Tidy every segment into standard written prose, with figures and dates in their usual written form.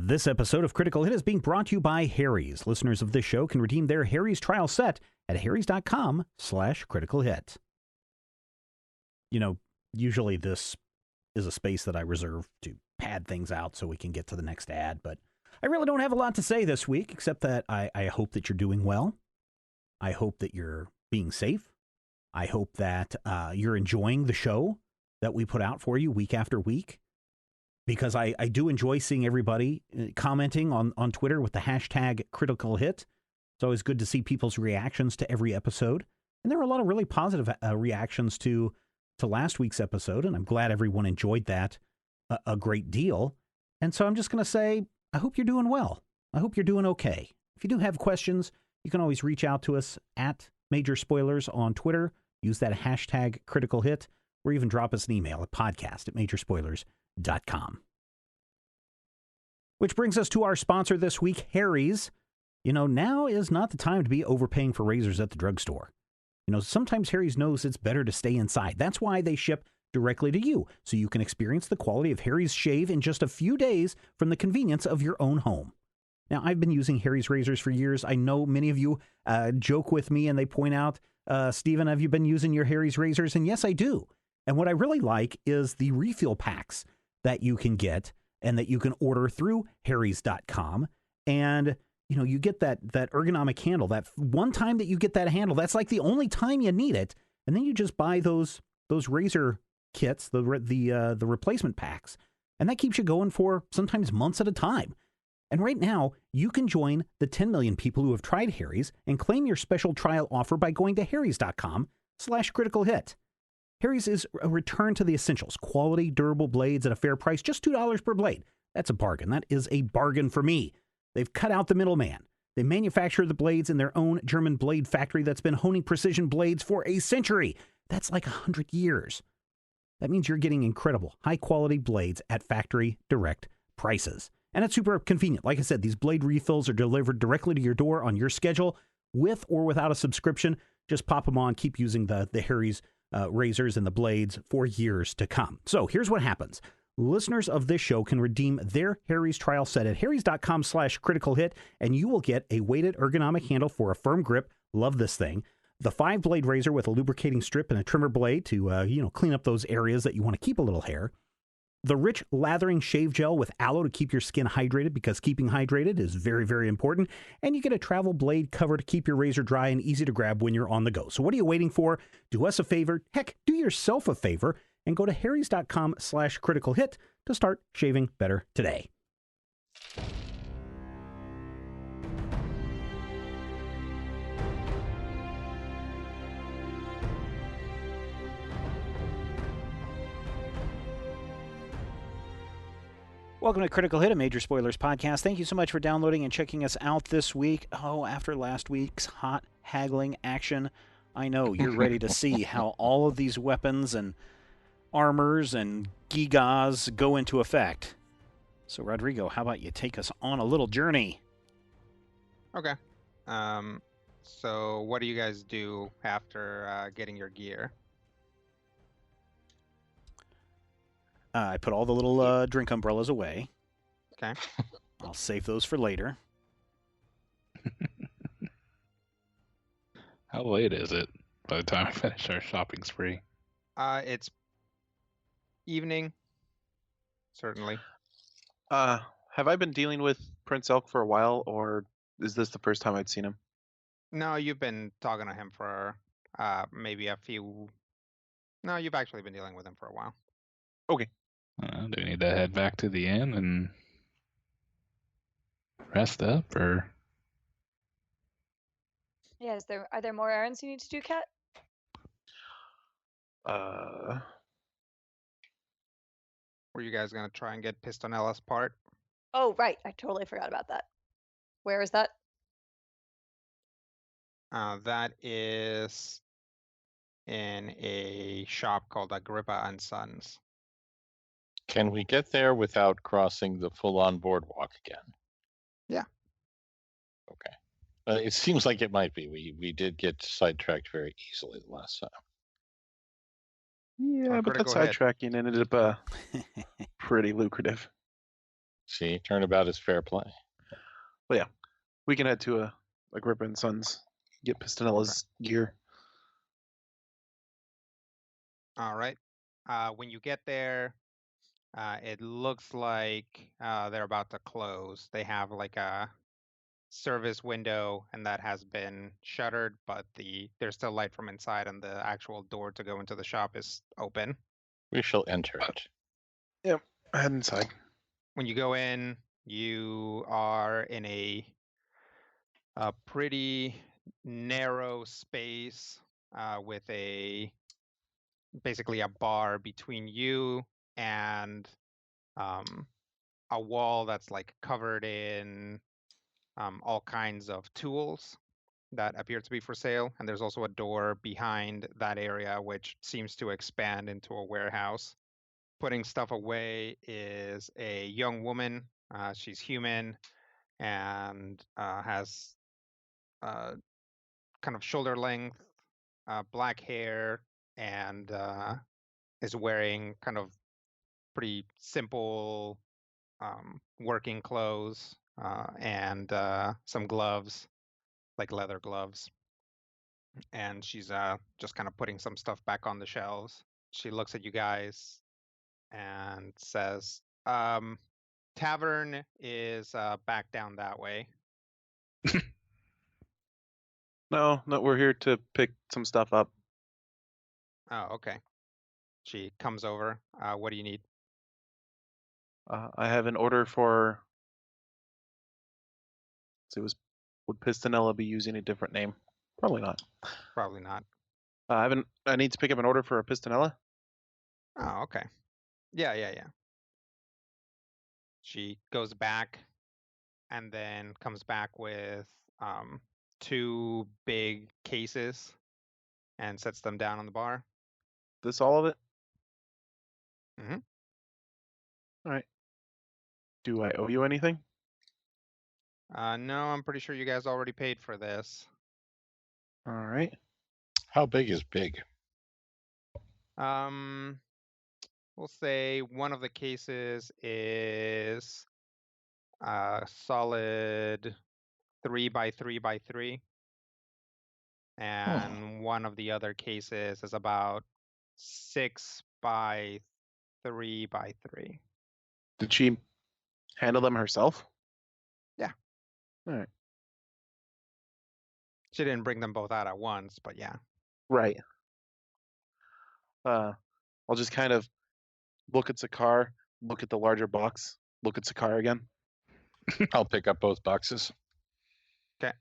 This episode of Critical Hit is being brought to you by Harry's. Listeners of this show can redeem their Harry's trial set at harrys.com/critical hit. You know, usually this is a space that I reserve to pad things out so we can get to the next ad, but I really don't have a lot to say this week, except that I hope that you're doing well. I hope that you're being safe. I hope that you're enjoying the show that we put out for you week after week, because I do enjoy seeing everybody commenting on Twitter with the hashtag Critical Hit. It's always good to see people's reactions to every episode. And there were a lot of really positive reactions to last week's episode, and I'm glad everyone enjoyed that a great deal. And so I'm just going to say, I hope you're doing well. I hope you're doing okay. If you do have questions, you can always reach out to us at Major Spoilers on Twitter. Use that hashtag Critical Hit, or even drop us an email at podcast@majorspoilers.com. Which brings us to our sponsor this week, Harry's. You know, now is not the time to be overpaying for razors at the drugstore. You know, sometimes Harry's knows it's better to stay inside. That's why they ship directly to you, so you can experience the quality of Harry's shave in just a few days from the convenience of your own home. Now, I've been using Harry's razors for years. I know many of you joke with me and they point out, Stephen, have you been using your Harry's razors? And yes, I do. And what I really like is the refill packs that you can get and that you can order through harrys.com. And, you know, you get that ergonomic handle. That one time that you get that handle, that's like the only time you need it. And then you just buy those razor kits, the replacement packs. And that keeps you going for sometimes months at a time. And right now, you can join the 10 million people who have tried Harry's and claim your special trial offer by going to harrys.com/critical hit. Harry's is a return to the essentials. Quality, durable blades at a fair price, just $2 per blade. That's a bargain. That is a bargain for me. They've cut out the middleman. They manufacture the blades in their own German blade factory that's been honing precision blades for a century. That's like 100 years. That means you're getting incredible, high-quality blades at factory direct prices. And it's super convenient. Like I said, these blade refills are delivered directly to your door on your schedule, with or without a subscription. Just pop them on, keep using the Harry's razors and the blades for years to come. So here's what happens. Listeners of this show can redeem their Harry's trial set at harrys.com/critical hit, and you will get a weighted ergonomic handle for a firm grip. Love this thing. The 5-blade razor with a lubricating strip and a trimmer blade to, clean up those areas that you want to keep a little hair. The rich lathering shave gel with aloe to keep your skin hydrated, because keeping hydrated is very, very important. And you get a travel blade cover to keep your razor dry and easy to grab when you're on the go. So what are you waiting for? Do us a favor. Heck, do yourself a favor and go to harrys.com/critical hit to start shaving better today. Welcome to Critical Hit, a Major Spoilers podcast. Thank you so much for downloading and checking us out this week. Oh, after last week's hot haggling action, I know you're ready to see how all of these weapons and armors and gigas go into effect. So, Rodrigo, how about you take us on a little journey? Okay. So what do you guys do after getting your gear? I put all the little drink umbrellas away. Okay. I'll save those for later. How late is it by the time we finish our shopping spree? It's evening, certainly. Have I been dealing with Prince Elk for a while, or is this the first time I'd seen him? No, you've been talking to him for maybe a few... No, you've actually been dealing with him for a while. Okay. Do we need to head back to the inn and rest up, or? Yeah, are there more errands you need to do, Kat? Were you guys going to try and get Pistonella's part? Oh, right. I totally forgot about that. Where is that? That is in a shop called Agrippa and Sons. Can we get there without crossing the full-on boardwalk again? Yeah. Okay. It seems like it might be. We did get sidetracked very easily the last time. Yeah, but that critical hit. sidetracking ended up pretty lucrative. See, turnabout is fair play. We can head to a Agrippa and Sons, get Pistonella's gear. All right. When you get there, it looks like they're about to close. They have like a service window, and that has been shuttered, but there's still light from inside, and the actual door to go into the shop is open. We shall enter it. Yep, head inside. When you go in, you are in a pretty narrow space with basically a bar between you and a wall that's like covered in all kinds of tools that appear to be for sale. And there's also a door behind that area, which seems to expand into a warehouse. Putting stuff away is a young woman. She's human and has kind of shoulder length, black hair, and is wearing kind of pretty simple working clothes and some gloves, like leather gloves. And she's just kind of putting some stuff back on the shelves. She looks at you guys and says, tavern is back down that way. No, we're here to pick some stuff up. Oh, okay. She comes over. What do you need? I have an order for. So would Pistonella be using a different name? Probably not. Probably not. I need to pick up an order for a Pistonella. Oh, okay. Yeah. She goes back and then comes back with two big cases and sets them down on the bar. This all of it? Mhm. All right. Do I owe you anything? No, I'm pretty sure you guys already paid for this. All right. How big is big? We'll say one of the cases is solid 3x3x3. And one of the other cases is about 6x3x3. Did she handle them herself? Yeah. All right. She didn't bring them both out at once, but yeah. Right. I'll just kind of look at Sakar, look at the larger box, look at Sakar again. I'll pick up both boxes. Okay.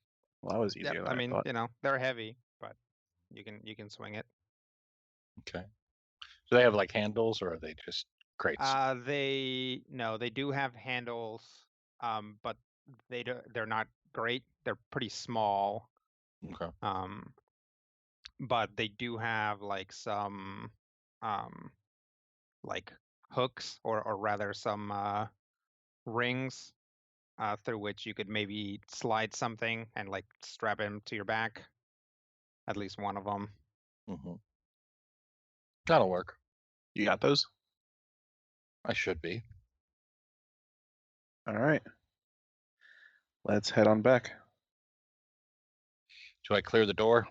Well, that was easier Yep. than I mean, thought. you know, they're heavy, but you can swing it. Okay. Do they have like handles or are they just crates? They do have handles, but they're not great. They're pretty small. Okay. But they do have like some like hooks or rather some rings through which you could maybe slide something and like strap him to your back. At least one of them. Mm-hmm. That'll work. You got those? I should be. All right. Let's head on back. Do I clear the door?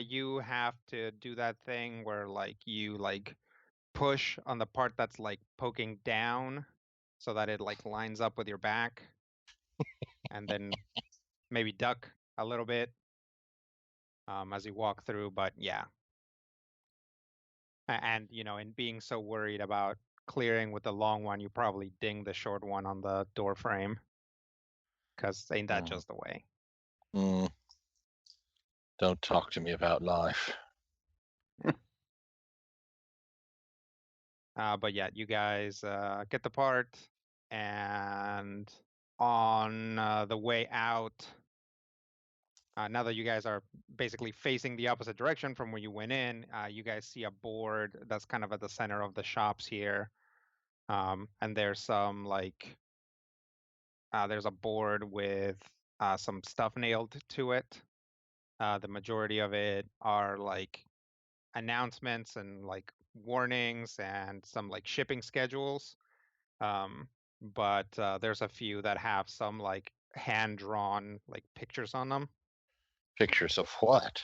You have to do that thing where like you like push on the part that's like poking down so that it like lines up with your back and then maybe duck a little bit as you walk through, but yeah. And you know, in being so worried about clearing with the long one, you probably ding the short one on the door frame because ain't that just the way. Don't talk to me about life. But yeah, you guys get the part, and on the way out, now that you guys are basically facing the opposite direction from where you went in, you guys see a board that's kind of at the center of the shops here. And there's some like, there's a board with some stuff nailed to it. The majority of it are like announcements and like warnings and some like shipping schedules. but there's a few that have some like hand-drawn like pictures on them. Pictures of what?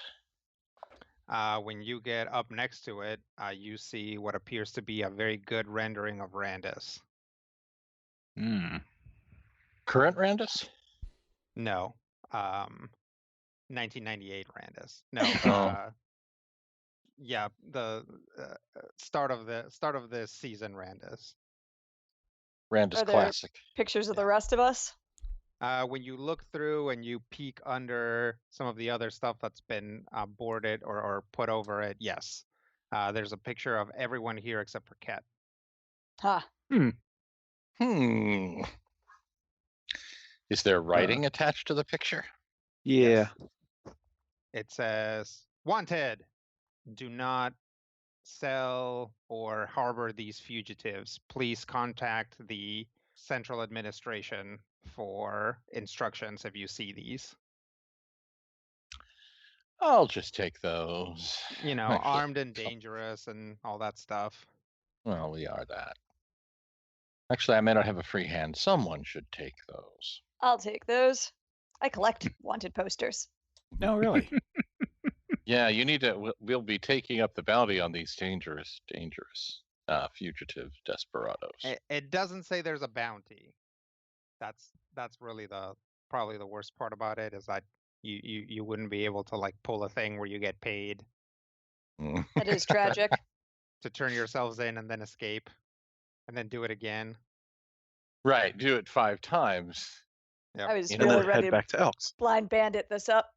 When you get up next to it, you see what appears to be a very good rendering of Randus. Hmm. Current Randus? No, 1998 Randus. No, Oh. yeah, the start of the season Randus. Randus Are there- Classic. Pictures of Yeah. the rest of us? When you look through and you peek under some of the other stuff that's been boarded or put over it, yes. There's a picture of everyone here except for Ket. Huh. Hmm. Is there writing attached to the picture? Yeah. Yes. It says, "Wanted. Do not sell or harbor these fugitives. Please contact the central administration for instructions if you see these." I'll just take those. You know, Actually, armed and dangerous and all that stuff. well, we are that. Actually, I may not have a free hand. Someone should take those. I'll take those. I collect wanted posters. No, really. Yeah, you need to. We'll be taking up the bounty on these dangerous fugitive desperados. It doesn't say there's a bounty. That's really probably the worst part about it, is that you wouldn't be able to like pull a thing where you get paid Mm. That is tragic. to turn yourselves in and then escape and then do it again. Right, do it 5 times. I was You And know really then ready head to back to Elks. blind bandit this up.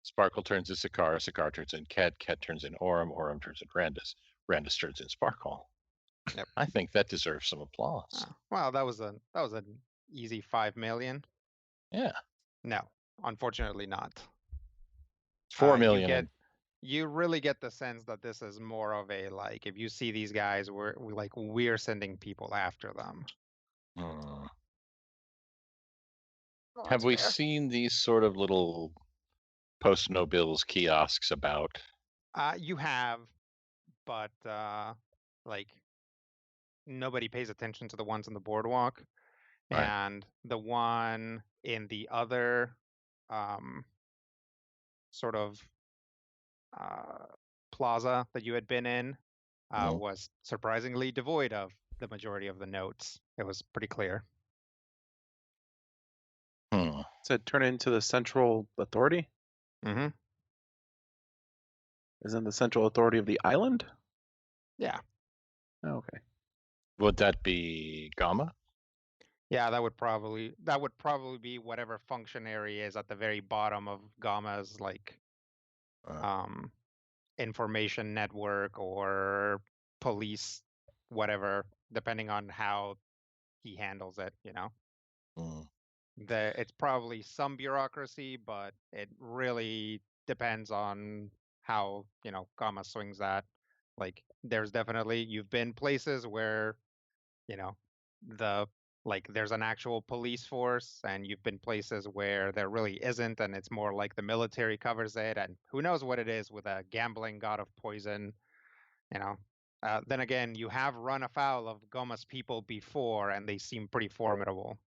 Sparkle turns in Sakar, Sakar turns in Ket, Ket turns in Orem turns in Randus, Randus turns in Sparkle. Yep. I think that deserves some applause. Well, that was an easy 5 million. Yeah, No, unfortunately not. 4 You million. get you really get the sense that this is more of a like, if you see these guys, we're sending people after them. Hmm. Well, Have that's we fair. seen these sort of little post no bills kiosks about? You have, but like nobody pays attention to the ones on the boardwalk, Right. and the one in the other sort of plaza that you had been in Mhm. was surprisingly devoid of the majority of the notes. It was pretty clear. Hmm. Said turn into the central authority. Mm-hmm. Isn't the central authority of the island? Yeah. Oh, okay. Would that be Gamma? Yeah, that would probably be whatever functionary is at the very bottom of Gamma's like information network or police, whatever, depending on how he handles it, you know. Mm. It's probably some bureaucracy, but it really depends on how, you know, Gamma swings that. Like there's definitely, you've been places where, you know, there's an actual police force, and you've been places where there really isn't, and it's more like the military covers it, and who knows what it is with a gambling god of poison, you know. Then again, you have run afoul of Goma's people before, and they seem pretty formidable,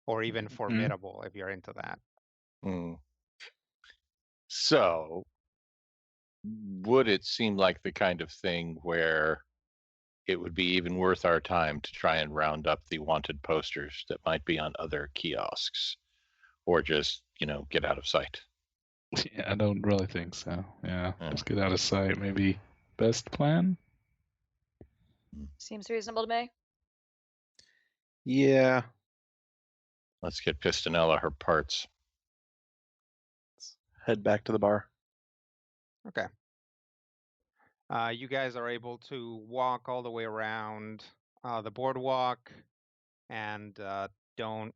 or even formidable if you're into that. Mm. So, would it seem like the kind of thing where it would be even worth our time to try and round up the wanted posters that might be on other kiosks, or just, get out of sight? Yeah, I don't really think so. Yeah, Yeah. just get out of sight. Maybe best plan. Seems reasonable to me. Yeah. Let's get Pistonella her parts. Let's head back to the bar. Okay. You guys are able to walk all the way around the boardwalk and don't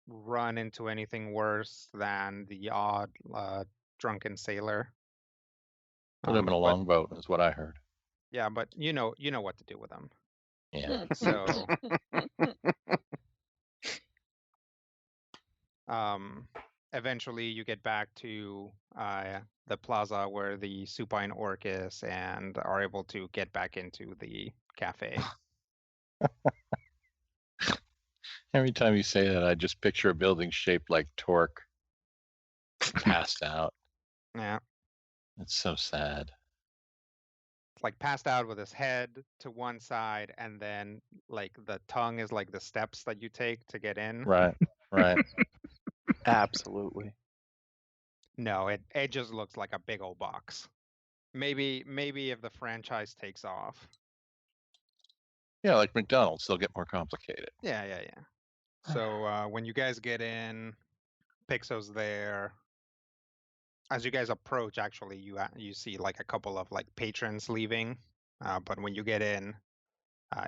run into anything worse than the odd drunken sailor. Put him in a But- longboat is what I heard. Yeah, but you know what to do with them. Yeah. So eventually you get back to the plaza where the supine orc is, and are able to get back into the cafe. Every time you say that, I just picture a building shaped like Torque, passed out. Yeah. It's so sad. It's like passed out with his head to one side, and then like the tongue is like the steps that you take to get in. Right, right. Absolutely. No, it just looks like a big old box. Maybe if the franchise takes off. Yeah, like McDonald's, they'll get more complicated. Yeah. So when you guys get in, Pixo's there. As you guys approach, actually, you see like a couple of like patrons leaving, but when you get in,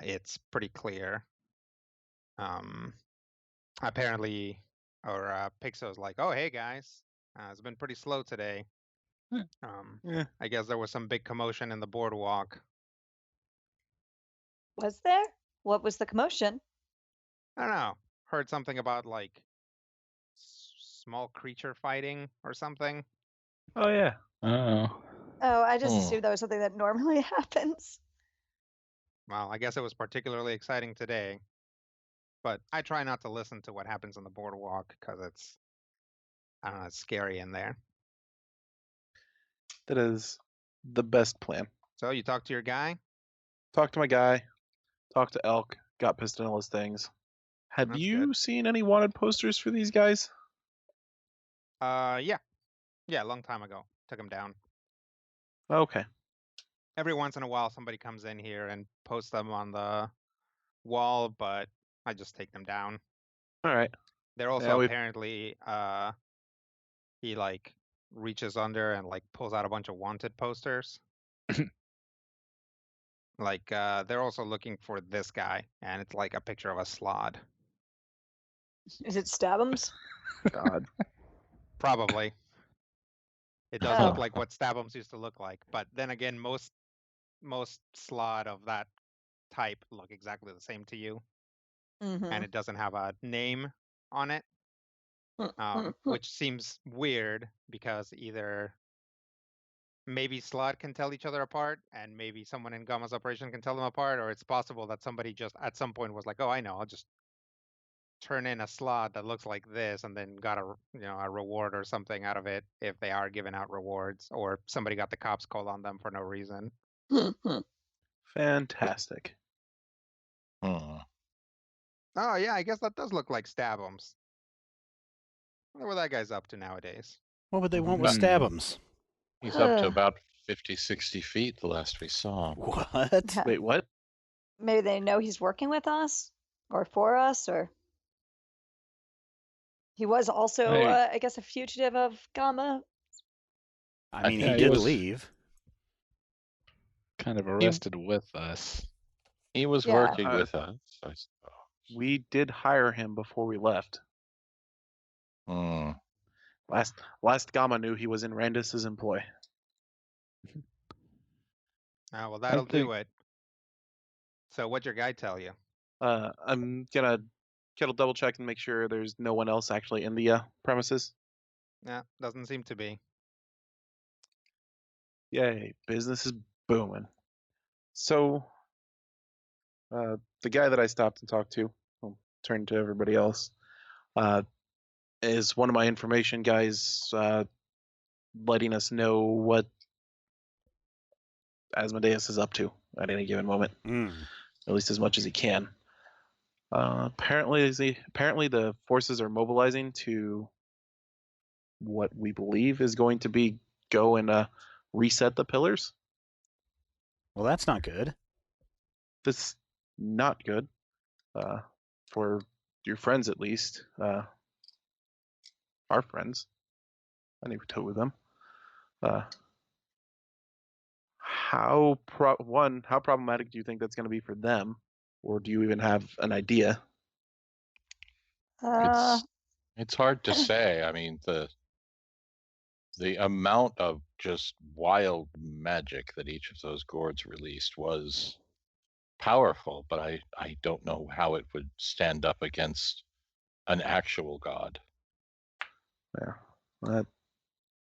it's pretty clear. Apparently, or Pixo's like, "Oh, hey guys, it's been pretty slow today. Yeah. I guess there was some big commotion in the boardwalk. Was there? What was the commotion? I don't know. Heard something about like small creature fighting or something. Oh yeah. Oh. Oh, I just Hmm. assumed that was something that normally happens. Well, I guess it was particularly exciting today. But I try not to listen to what happens on the boardwalk because I don't know, it's scary in there. That is the best plan. So you talk to your guy? Talk to my guy. Talk to Elk. Got Pistonella's things. Have That's you good. seen any wanted posters for these guys? Yeah, a long time ago. Took him down. Okay. Every once in a while, somebody comes in here and posts them on the wall, but I just take them down. All right. They're also Yeah, we've- apparently he like reaches under and like pulls out a bunch of wanted posters. Like they're also looking for this guy, and it's like a picture of a slod. Is it Stabums? God. Probably. It does Oh. look like what Stabums used to look like, but then again, most slot of that type look exactly the same to you, Mm-hmm. and it doesn't have a name on it, which seems weird because either maybe Slot can tell each other apart, and maybe someone in Gamma's operation can tell them apart, or it's possible that somebody just at some point was like, "Oh, I know, I'll just turn in a slot that looks like this," and then got a reward or something out of it if they are giving out rewards, or somebody got the cops called on them for no reason. Fantastic. Hmm. Oh yeah, I guess that does look like Stabums. Wonder what that guy's up to nowadays. What would they want with Stabums? He's up to about 50, 60 feet the last we saw him. What? Wait, what? Maybe they know he's working with us or for us, or he was also, Hey. I guess, a fugitive of Gamma. I mean, think he he did was- leave. Kind of arrested with us. He was Yeah. working with us, I suppose. We did hire him before we left. Hmm. Last Gamma knew he was in Randus's employ. Oh, well, that'll think- do it. So what'd your guy tell you? I'm gonna kettle double check and make sure there's no one else actually in the premises. Yeah, doesn't seem to be. Yay, business is booming. So, the guy that I stopped and talked to, I'll turn to everybody else, is one of my information guys, letting us know what Asmodeus is up to at any given moment, at least as much as he can. Apparently the forces are mobilizing to what we believe is going to be go and reset the pillars. Well, that's not good. That's not good for your friends, at least. Our friends. I need to talk with them. How problematic do you think that's going to be for them, or do you even have an idea? It's hard to say. I mean, the amount of just wild magic that each of those gourds released was powerful, but I don't know how it would stand up against an actual god. Yeah, that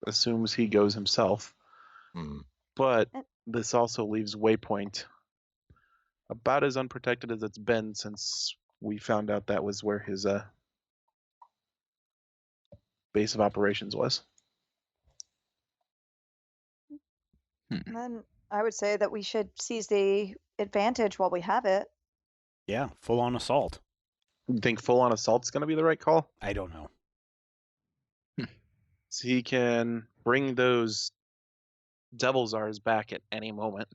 assumes he goes himself. Hmm. But this also leaves Waypoint about as unprotected as it's been since we found out that was where his base of operations was. Then I would say that we should seize the advantage while we have it. Yeah, full on assault. You think full-on assault's going to be the right call? I don't know. So he can bring those Devil Czars back at any moment.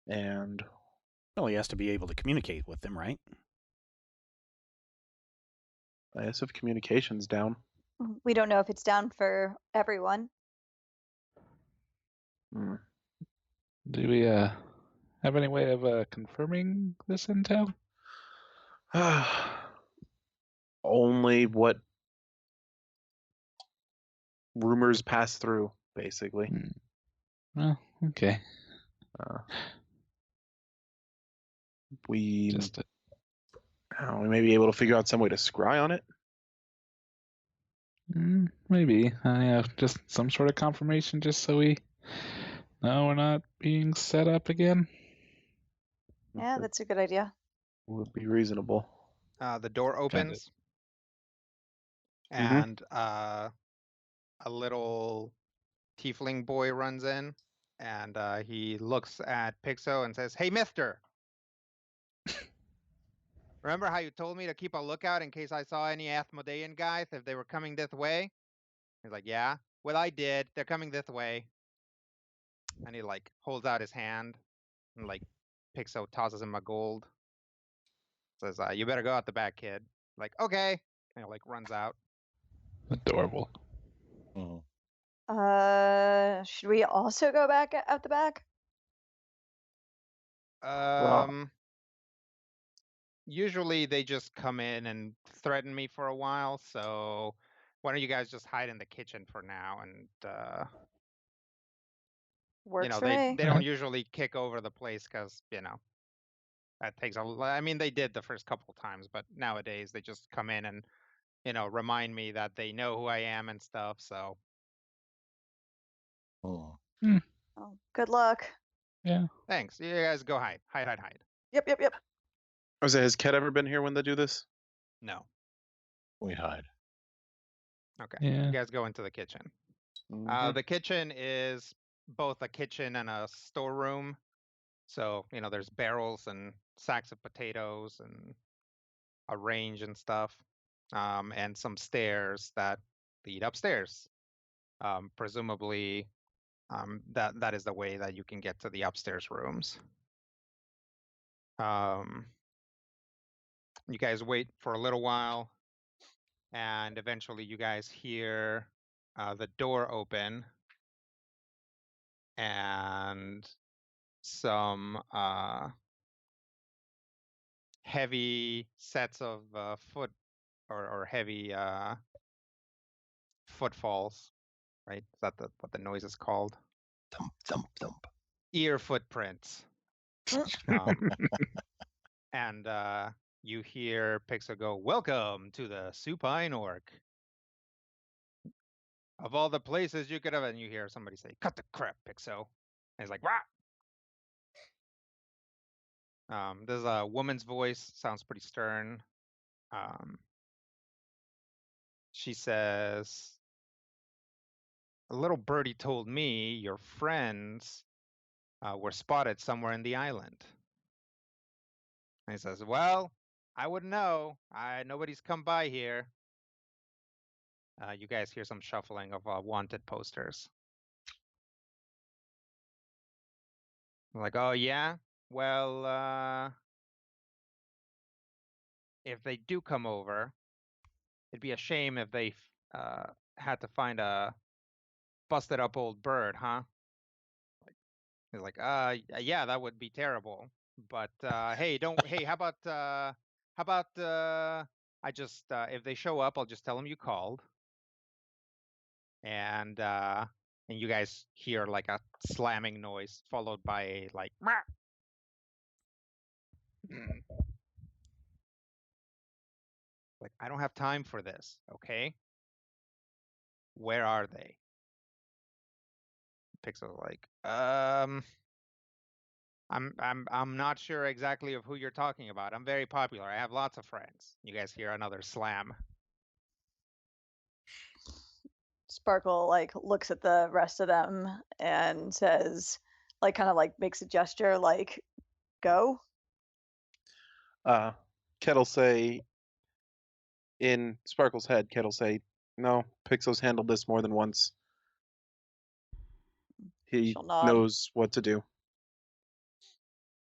And Well, he has to be able to communicate with them, right? I guess if communication's down. We don't know if it's down for everyone. Do we have any way of confirming this intel? Only what rumors pass through, basically. Well, okay. We Just we may be able to figure out some way to scry on it. maybe. Just some sort of confirmation, just so we know we're not being set up again. Yeah, That that's a good idea. would be reasonable. The door opens, Mhm. and a little tiefling boy runs in, and he looks at Pixo and says, "Hey, mister. Remember how you told me to keep a lookout in case I saw any Athmodean guys if they were coming this way?" He's like, "Yeah. Well, I did. They're coming this way." And he like holds out his hand, and like Pixo tosses him a gold. Says, "You better go out the back, kid." Like, okay. And he like runs out. Adorable. Mhm. Should we also go back out the back? Usually they just come in and threaten me for a while, so why don't you guys just hide in the kitchen for now? And Works for they me. don't usually kick over the place because that takes I mean, they did the first couple times, but nowadays they just come in and remind me that they know who I am and stuff. So Oh, good luck. Yeah. thanks. You guys go hide. Hide. Yep. Has Ket ever been here when they do this? No. We hide. Okay. Yeah. You guys go into the kitchen. Mhm. The kitchen is both a kitchen and a storeroom. So, there's barrels and sacks of potatoes and a range and stuff, and some stairs that lead upstairs. Presumably, that is the way that you can get to the upstairs rooms. You guys wait for a little while, and eventually you guys hear the door open, and some heavy sets of foot or heavy footfalls, right? Is that what the noise is called? Thump, thump, thump. Ear footprints. And you hear Pixel go, "Welcome to the Supine Orc. Of all the places you could have," and you hear somebody say, "Cut the crap, Pixel." And he's like, "Wah!" There's a woman's voice, sounds pretty stern. She says, "A little birdie told me your friends were spotted somewhere in the island." And he says, "Well, I wouldn't know. Nobody's come by here." You guys hear some shuffling of wanted posters. I'm like, "Oh yeah? Well, if they do come over, it'd be a shame if they had to find a busted up old bird, huh?" He's like, yeah, that would be terrible. But hey, how about I just if they show up, I'll just tell them you called." And you guys hear like a slamming noise followed by a like "Meow." Like, "I don't have time for this, okay? Where are they?" Pixel's like, I'm not sure exactly of who you're talking about. I'm very popular. I have lots of friends. You guys hear another slam. Sparkle like looks at the rest of them and says, like, kind of like makes a gesture, like, go. Kettle say, in Sparkle's head, Kettle say, no, Pixo's handled this more than once. He She'll nod. knows what to do.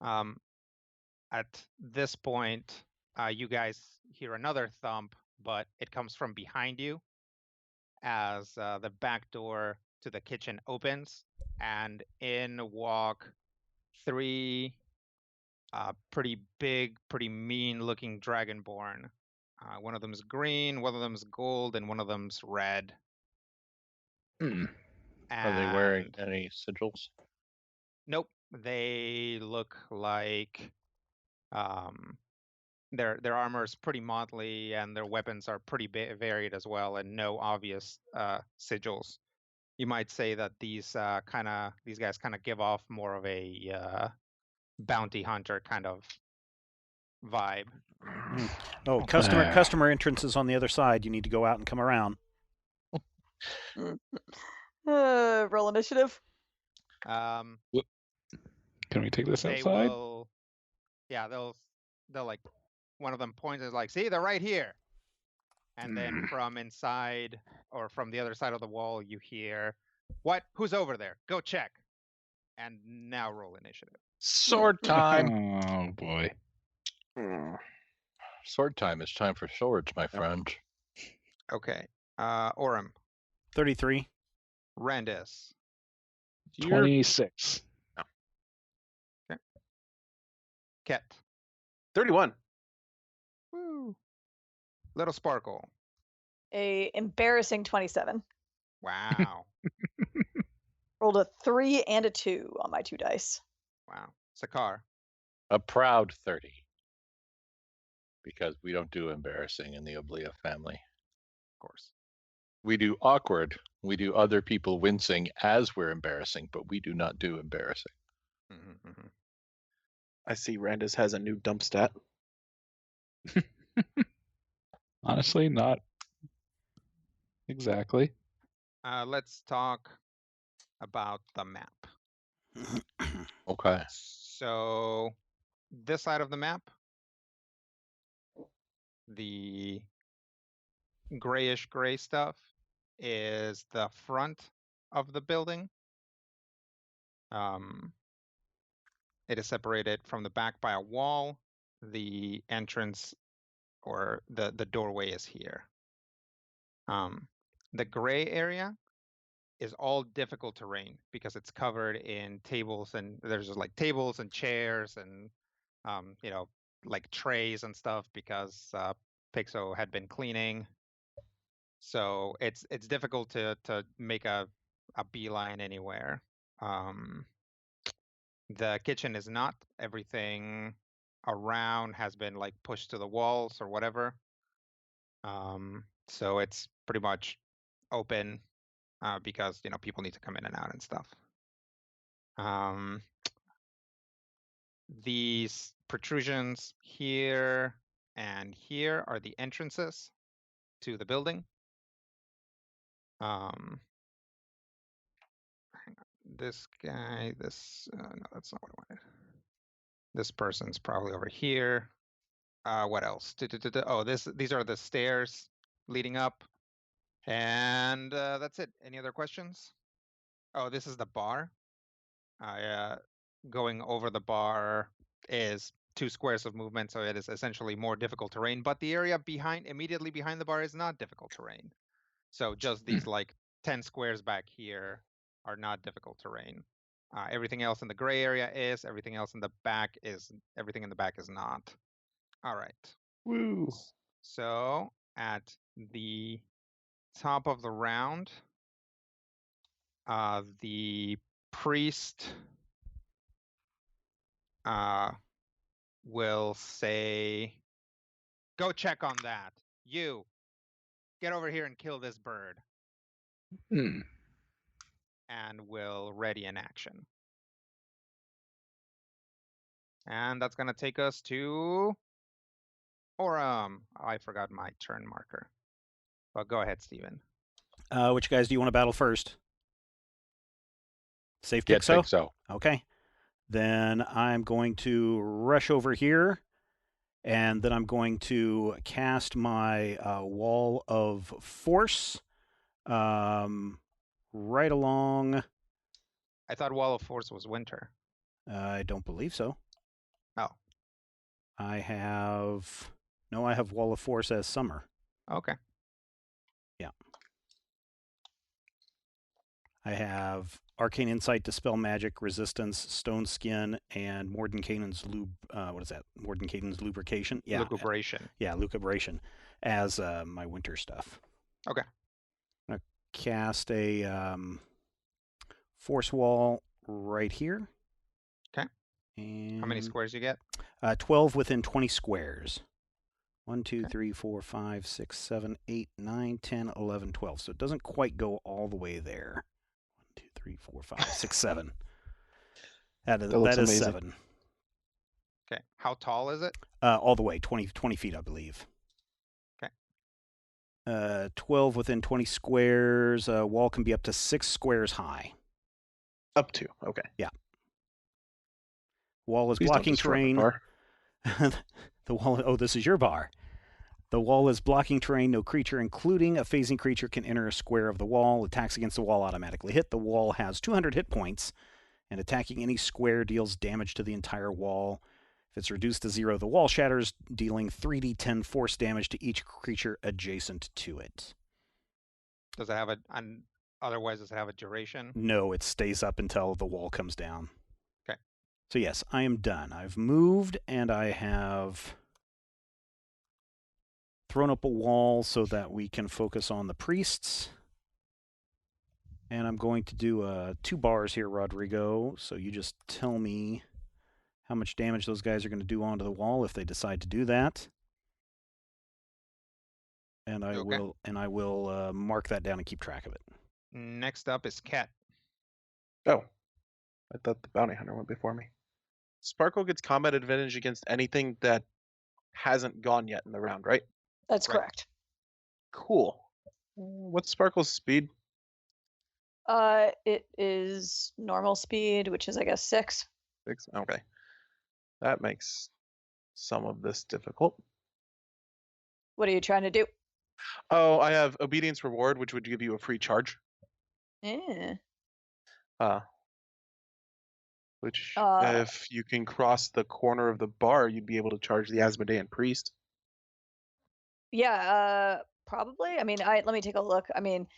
At this point, you guys hear another thump, but it comes from behind you as the back door to the kitchen opens, and in walk 3 pretty big, pretty mean-looking dragonborn. One of them's green, one of them's gold, and one of them's red. Are they wearing any sigils? Nope. They look like their armor is pretty motley, and their weapons are pretty varied as well, and no obvious sigils. You might say that these guys kind of give off more of a bounty hunter kind of vibe. Oh, customer entrance is on the other side. You need to go out and come around. Roll initiative. Um, Can we take this they outside? will, yeah, they'll like, one of them points is like, see, they're right here. And then from inside or from the other side of the wall, you hear, what? Who's over there? Go check. And now roll initiative. Sword time. Oh boy. Sword time. It's time for swords, my friend. Okay. Orem. 33. Randis. 26. Okay. Ket. 31. Woo. Little Sparkle. A embarrassing 27. Wow. Rolled a 3 and a 2 on my 2 dice. Wow. Sakar. A proud 30. Because we don't do embarrassing in the Oblia family. Of course. We do awkward. We do other people wincing as we're embarrassing, but we do not do embarrassing. I see Randis has a new dump stat. Honestly, not exactly. Let's talk about the map. Okay. So this side of the map, the grayish gray stuff is the front of the building. It is separated from the back by a wall. The entrance or the doorway is here. The gray area is all difficult terrain because it's covered in tables, and there's just like tables and chairs and like trays and stuff because Pixo had been cleaning. So it's difficult to make a beeline anywhere. The kitchen is not. Everything around has been like pushed to the walls or whatever. So it's pretty much open because people need to come in and out and stuff. These protrusions here and here are the entrances to the building. Hang on. This guy, no, that's not what I wanted. This person's probably over here. What else? Oh, these are the stairs leading up. And that's it. Any other questions? Oh, this is the bar. Going over the bar is 2 squares of movement, so it is essentially more difficult terrain. But the area immediately behind the bar is not difficult terrain. So just these like 10 squares back here are not difficult terrain. Everything else in the gray area is. Everything else in the back is. Everything in the back is not. All right. Woo. So at the top of the round, the priest will say, go check on that. You, get over here and kill this bird. And will ready an action. And that's gonna take us to I forgot my turn marker. But go ahead, Steven. Which guys do you want to battle first? Safe Yeah, pick, so? think so. Okay. Then I'm going to rush over here, and then I'm going to cast my Wall of Force right along. I thought Wall of Force was winter. I don't believe so. Oh, I have Wall of Force as summer. okay. Yeah. I have Arcane Insight, Dispel Magic, Resistance, Stone Skin, and Mordenkainen's Mordenkainen's Lubrication. Yeah. Lucubration. Yeah, Lucubration as my winter stuff. Okay. I'm gonna cast a Force Wall right here. Okay. And How many squares you get? 12 within 20 squares. 1, 2, 3, 4, 5, 6, 7, 8, 9, 10, 11, 12. So it doesn't quite go all the way there. 1, 2, 3, 4, 5, 6, 7. That is amazing. 7. Okay. How tall is it? All the way, 20 feet, I believe. Okay. 12 within 20 squares. Wall can be up to 6 squares high. Up to, okay. Yeah. Wall is Please don't blocking destroy my terrain. bar. The wall. Oh, this is your bar. The wall is blocking terrain. No creature, including a phasing creature, can enter a square of the wall. Attacks against the wall automatically hit. The wall has 200 hit points, and attacking any square deals damage to the entire wall. If it's reduced to 0, the wall shatters, dealing 3d10 force damage to each creature adjacent to it. Does it have otherwise does it have a duration? No, it stays up until the wall comes down. Okay. So yes, I am done. I've moved, and I have thrown up a wall so that we can focus on the priests. And I'm going to do 2 bars here, Rodrigo. So you just tell me how much damage those guys are going to do onto the wall if they decide to do that. And I will mark that down and keep track of it. Next up is Cat. Oh, I thought the bounty hunter went before me. Sparkle gets combat advantage against anything that hasn't gone yet in the round, right? That's Right. correct. Cool. What's Sparkle's speed? It is normal speed, which is I guess 6. 6. Okay. That makes some of this difficult. What are you trying to do? Oh, I have obedience reward, which would give you a free charge. Eh. Which, if you can cross the corner of the bar, you'd be able to charge the Asmodean priest. Yeah, probably. I mean, let me take a look. I mean,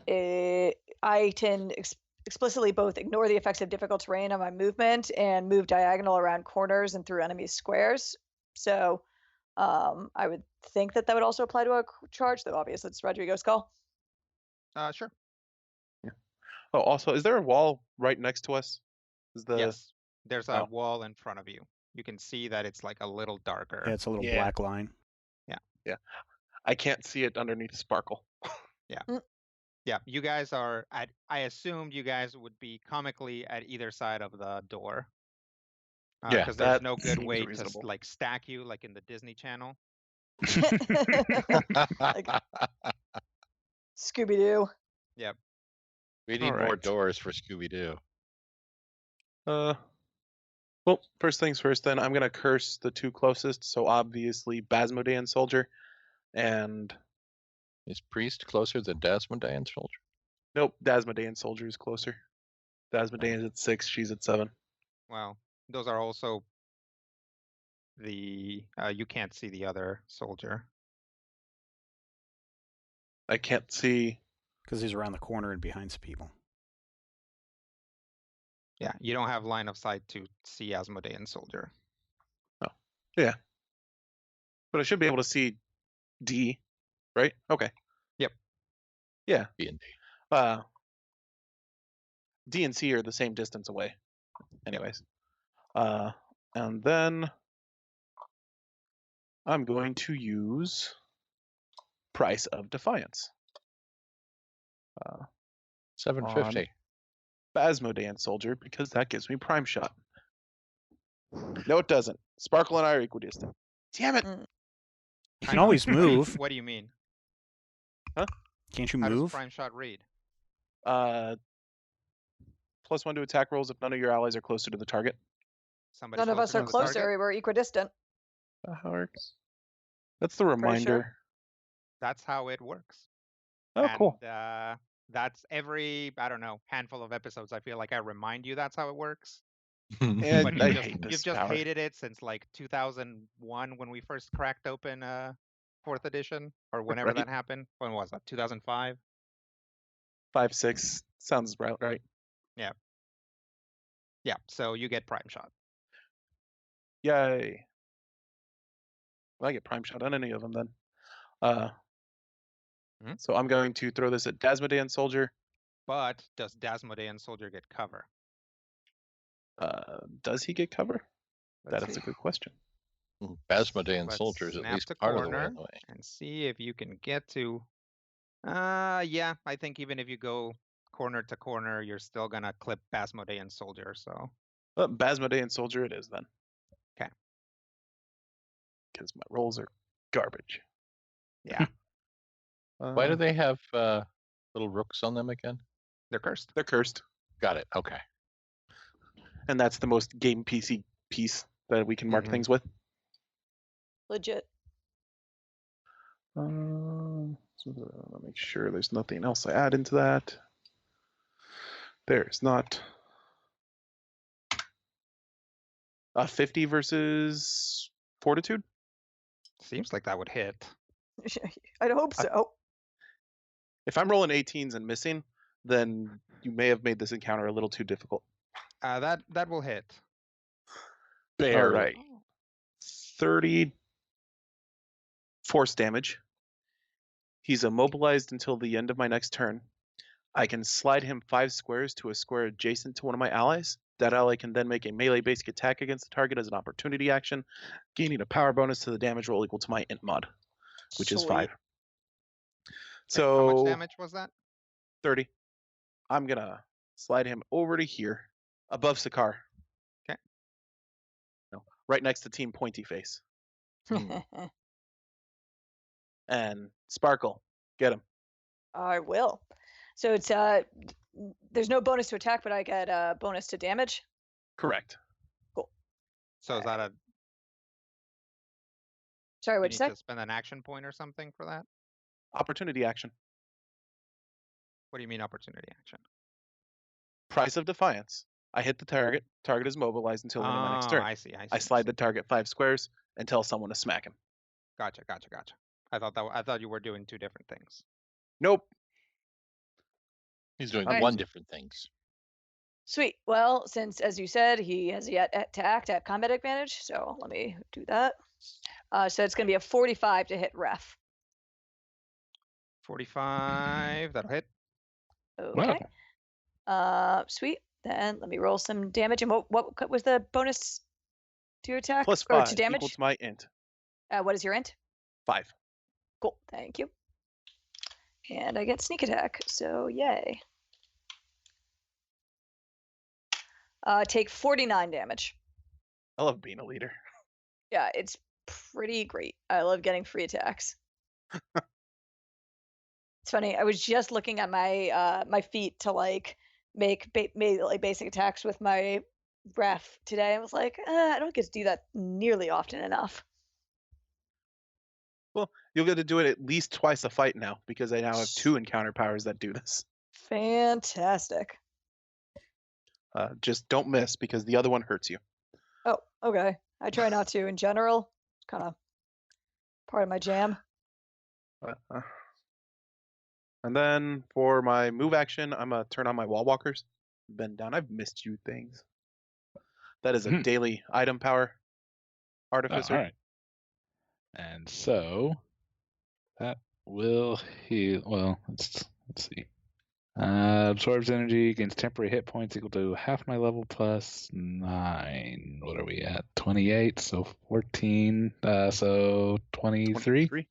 I can explicitly both ignore the effects of difficult terrain on my movement and move diagonal around corners and through enemy squares. So, I would think that would also apply to a charge, though obviously it's Rodrigo's call. Sure. Yeah. Oh, also, is there a wall right next to us? Yes. There's a wall in front of you. You can see that it's like a little darker. Yeah, it's a little black line. Yeah. I can't see it underneath Sparkle. Yeah, you guys are I assumed you guys would be comically at either side of the door. Yeah, because there's that no good seems way reasonable. to like stack you like in the Disney Channel. Like Scooby-Doo. Yep. We need more Alright. doors for Scooby-Doo. Well, first things first then, I'm going to curse the 2 closest, so obviously Basmodean Soldier and... Is Priest closer than Dasmodean Soldier? Nope, Dasmodean Soldier is closer. Dasmodean's at 6, she's at 7. Well, those are also the you can't see the other soldier. I can't see... Because he's around the corner and behind some people. Yeah, you don't have line of sight to see Asmodean soldier. Oh, yeah. But I should be able to see D, right? Okay. Yep. Yeah. B&D. D and C are the same distance away. Anyways. And then I'm going to use Price of Defiance. 750. Basmodean Soldier, because that gives me Prime Shot. No, it doesn't. Sparkle and I are equidistant. Damn it! You can always move. What do you mean? Can't you How does move? prime shot read? +1 to attack rolls if none of your allies are closer to the target. Somebody None of us closer are to the closer. target? We're equidistant. How it works? That's the Pretty reminder. sure. That's how it works. Oh, cool. And that's every, I don't know, handful of episodes. I feel like I remind you that's how it works. And But I you've just, hate this you've just power. hated it since like 2001 when we first cracked open 4th edition or whenever Right. that happened. When was that? 2005? 5, 6 sounds about right. Yeah, so you get prime shot. Yay! Well, I get prime shot on any of them then. So I'm going to throw this at Dasmodean Soldier. But does Dasmodean Soldier get cover? Does he get cover? Let's That is see. a good question. Basmodean Let's Soldier is at snap least to part of the way corner on the way. and see if you can get to. Yeah, I think even if you go corner to corner, you're still gonna clip Basmodean Soldier. So Basmodean Soldier it is then. 'Kay. Because my rolls are garbage. yeah, Why do they have little rooks on them again? they're cursed. They're cursed. Got it. Okay. And that's the most game PC piece that we can mark Mhm. things with. Legit. So I'll make sure there's nothing else I add into that. There's not. 50 versus Fortitude? Seems like that would hit. I'd hope so. If I'm rolling 18s and missing, then you may have made this encounter a little too difficult. That will hit. Barely. All right. 30 force damage. He's immobilized until the end of my next turn. I can slide him 5 squares to a square adjacent to one of my allies. That ally can then make a melee basic attack against the target as an opportunity action, gaining a power bonus to the damage roll equal to my int mod, which is 5. So how much damage was that? 30. I'm gonna slide him over to here, above Sakar. 'Kay. No, right next to Team Pointy Face. And Sparkle, get him. I will. So it's there's no bonus to attack, but I get a bonus to damage. Correct. Cool. So is that a? Sorry, You what'd need you say? to spend an action point or something for that? Opportunity action. What do you mean opportunity action? Price of Defiance. I hit the target. Target is mobilized until the end of my next turn. I see. I slide the target 5 squares and tell someone to smack him. Gotcha. I thought you were doing 2 different things. Nope. He's doing Nice. 1 different things. Sweet. Well, since as you said, he has yet to act at combat advantage, so let me do that. So it's going to be a 45 to hit ref. 45. That'll hit. Okay. Sweet. Then let me roll some damage. And what was the bonus to your attack? Plus or 5 to damage? equal to my int. What is your int? 5. Cool. Thank you. And I get sneak attack. So yay. Take 49 damage. I love being a leader. Yeah, it's pretty great. I love getting free attacks. It's funny. I was just looking at my my feat to like make like basic attacks with my ref today. I was like, I don't get to do that nearly often enough. Well, you'll get to do it at least twice a fight now because I now have 2 encounter powers that do this. Fantastic. Just don't miss because the other one hurts you. Oh, okay. I try not to in general. It's kind of part of my jam. And then for my move action, I'm going to turn on my wall walkers. Bend down. I've missed you things. That is a daily item power. Artificer. All right. And so that will heal. Well, let's see. Absorbs energy, gains temporary hit points equal to half my level plus 9. What are we at? 28, so 14. So 23.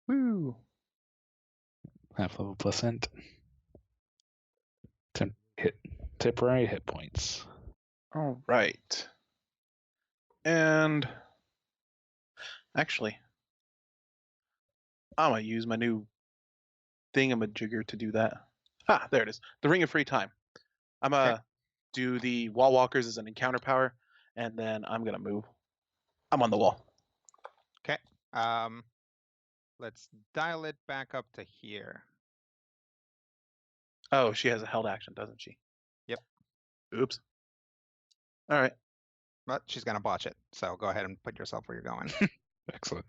Woo. Half level plus int. Temporary hit points. All right. And actually, I'm going to use my new thingamajigger to do that. Ah, there it is. The Ring of Free Time. I'm going to do the Wall Walkers as an encounter power, and then I'm going to move. I'm on the wall. Okay. Let's dial it back up to here. Oh, she has a held action, doesn't she? Yep. Oops. All right. But she's going to botch it. So go ahead and put yourself where you're going. Excellent.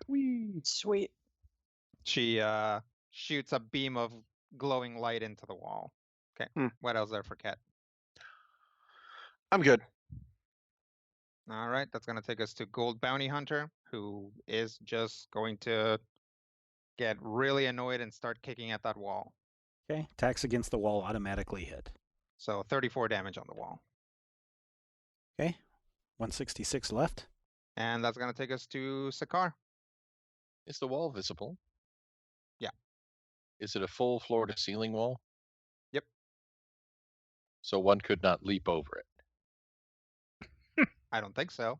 Sweet. She shoots a beam of glowing light into the wall. Okay. What else there for Ket? I'm good. All right. That's going to take us to Gold Bounty Hunter, who is just going to get really annoyed and start kicking at that wall. Okay. Attacks against the wall automatically hit. So 34 damage on the wall. Okay. 166 left. And that's going to take us to Sakar. Is the wall visible? Yeah. Is it a full floor to ceiling wall? Yep. So one could not leap over it. I don't think so.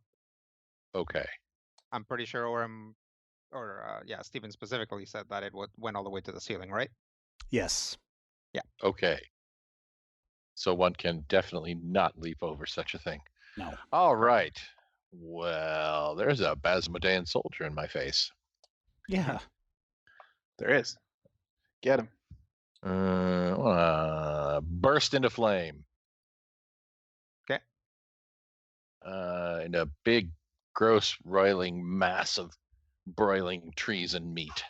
Okay. I'm pretty sure Steven specifically said that it went all the way to the ceiling, right? Yes. Yeah. Okay. So one can definitely not leap over such a thing. No. All right. Well, there's a Basmodean soldier in my face. Yeah. There is. Get him. Burst into flame. Okay. In a big, gross, roiling mass of broiling trees and meat.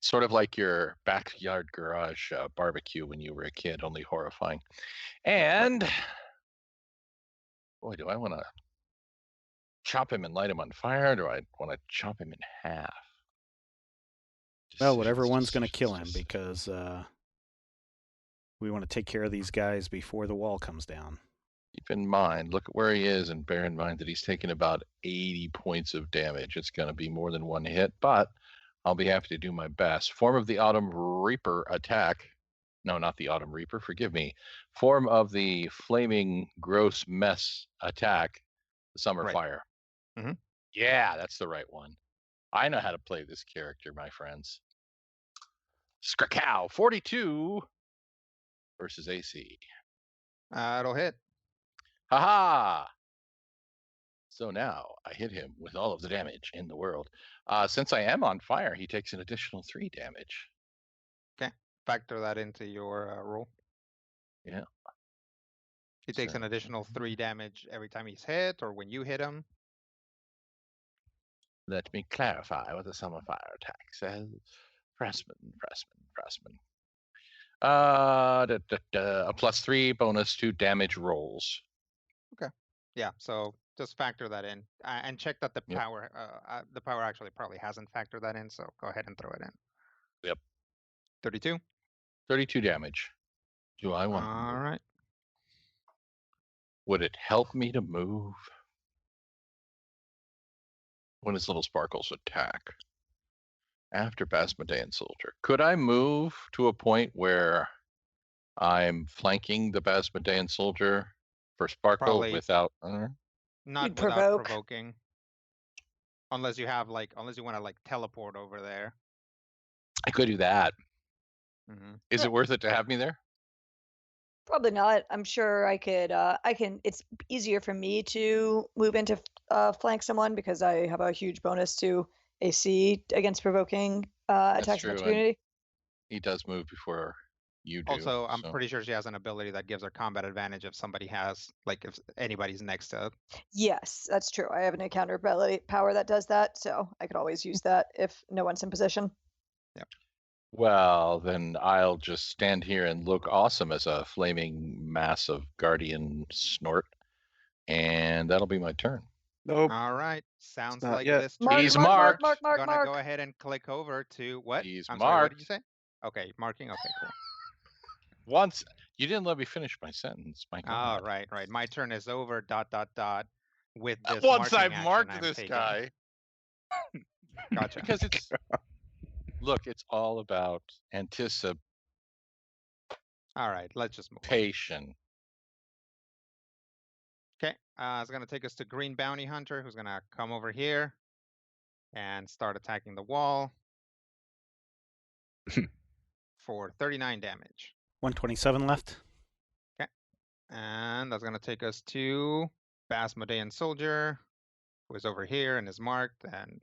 Sort of like your backyard garage barbecue when you were a kid, only horrifying. And boy, do I want to chop him and light him on fire, or do I want to chop him in half? Well, whatever one's going to kill him, because we want to take care of these guys before the wall comes down. Keep in mind, look at where he is, and bear in mind that he's taken about 80 points of damage. It's going to be more than one hit, but I'll be happy to do my best. Form of the Autumn Reaper attack. No, not the Autumn Reaper, forgive me. Form of the Flaming Gross Mess attack, the Summer Fire. Mm-hmm. Yeah, that's the right one. I know how to play this character, my friends. Skrakow, 42 versus AC. It'll hit. Ha-ha! So now I hit him with all of the damage in the world. Since I am on fire, he takes an additional 3 damage. Okay. Factor that into your roll. Yeah. He takes an additional 3 damage every time he's hit or when you hit him. Let me clarify what the Summer Fire attack says. Pressman. A +3 bonus to damage rolls. Okay. Yeah, so just factor that in and check that the power actually probably hasn't factored that in, so go ahead and throw it in. Yep. 32? 32 damage. Do I want to move? All right. Would it help me to move? When his little sparkles attack. After Basmodean Soldier. Could I move to a point where I'm flanking the Basmodean Soldier for Sparkle Probably without... Not without provoking. Unless you want to teleport over there. I could do that. Mm-hmm. Is it worth it to have me there? Probably not. I'm sure I could. It's easier for me to move into flank someone because I have a huge bonus to AC against provoking attacks of opportunity. He does move before you do. Also, I'm pretty sure she has an ability that gives her combat advantage if somebody has, if anybody's next to. Yes, that's true. I have an encounter ability power that does that, so I could always use that if no one's in position. Yep. Well, then I'll just stand here and look awesome as a flaming mass of guardian snort, and that'll be my turn. Nope. All right. Sounds not like yet. this. He's marked. Gonna go ahead and click over to what? He's I'm marked. sorry, what did you say? Okay, marking. Okay, cool. Once you didn't let me finish my sentence, my God. Oh, right. My turn is over. ... With this. Once I've marked this guy. Gotcha. Because it's all about anticipation. All right, let's just move on. Okay, it's going to take us to Green Bounty Hunter, who's going to come over here and start attacking the wall for 39 damage. 127 left. Okay, and that's going to take us to Basmodean Soldier, who is over here and is marked, and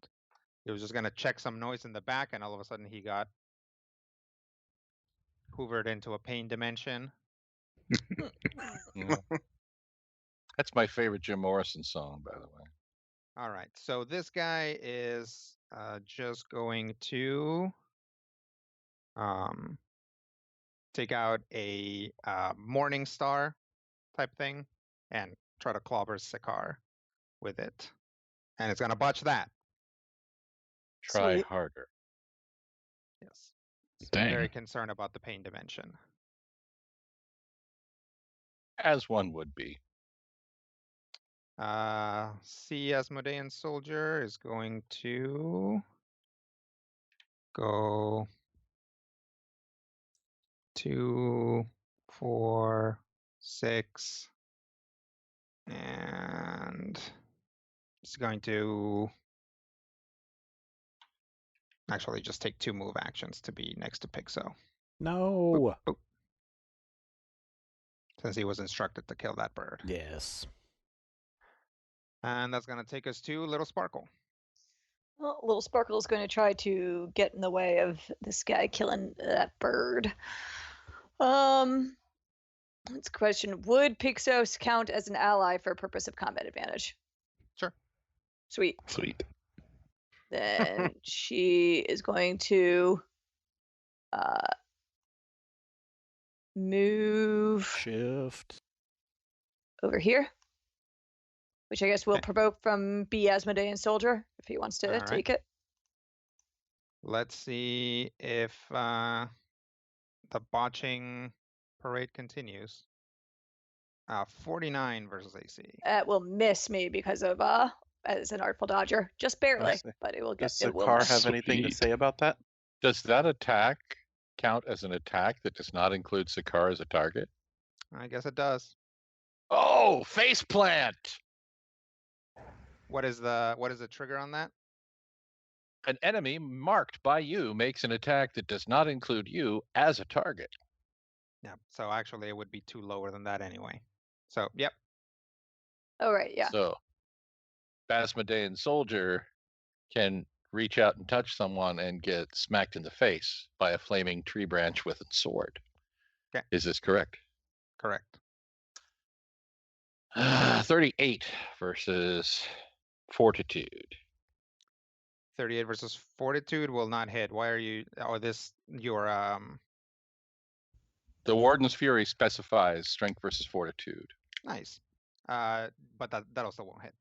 he was just going to check some noise in the back, and all of a sudden he got hoovered into a pain dimension. Yeah. That's my favorite Jim Morrison song, by the way. All right, so this guy is just going to take out a Morning Star type thing and try to clobber Sakaar with it. And it's going to botch that. Try Sweet. harder. Yes. So Dang. very concerned about the pain dimension. As one would be. C. Asmodean Soldier is going to go 2, 4, 6, and it's going to actually just take 2 move actions to be next to Pixo. No. Boop. Since he was instructed to kill that bird. Yes. And that's going to take us to Little Sparkle. Well, Little Sparkle is going to try to get in the way of this guy killing that bird. That's a question. Would Pixos count as an ally for purpose of combat advantage? Sure. Sweet. Sweet. Then she is going to move Shift. over here, which I guess will Okay. provoke from B. Asmodean Soldier if he wants to All right. take it. Let's see if the botching parade continues. 49 versus AC. It will miss me because of as an artful dodger, just barely, see. but it will get. Does It will Sakaar miss. have anything to Sweet. say about that? Does that attack count as an attack that does not include Sakaar as a target? I guess it does. Oh, face plant! What is the trigger on that? An enemy marked by you makes an attack that does not include you as a target. Yeah. So actually, it would be 2 lower than that anyway. So yep. Oh right, yeah. So, Basmodean Soldier can reach out and touch someone and get smacked in the face by a flaming tree branch with its sword. Okay. Is this correct? Correct. 38 versus Fortitude. 38 versus Fortitude will not hit. Why are you? Oh, this your The Warden's Fury specifies Strength versus Fortitude. nice. But that also won't hit.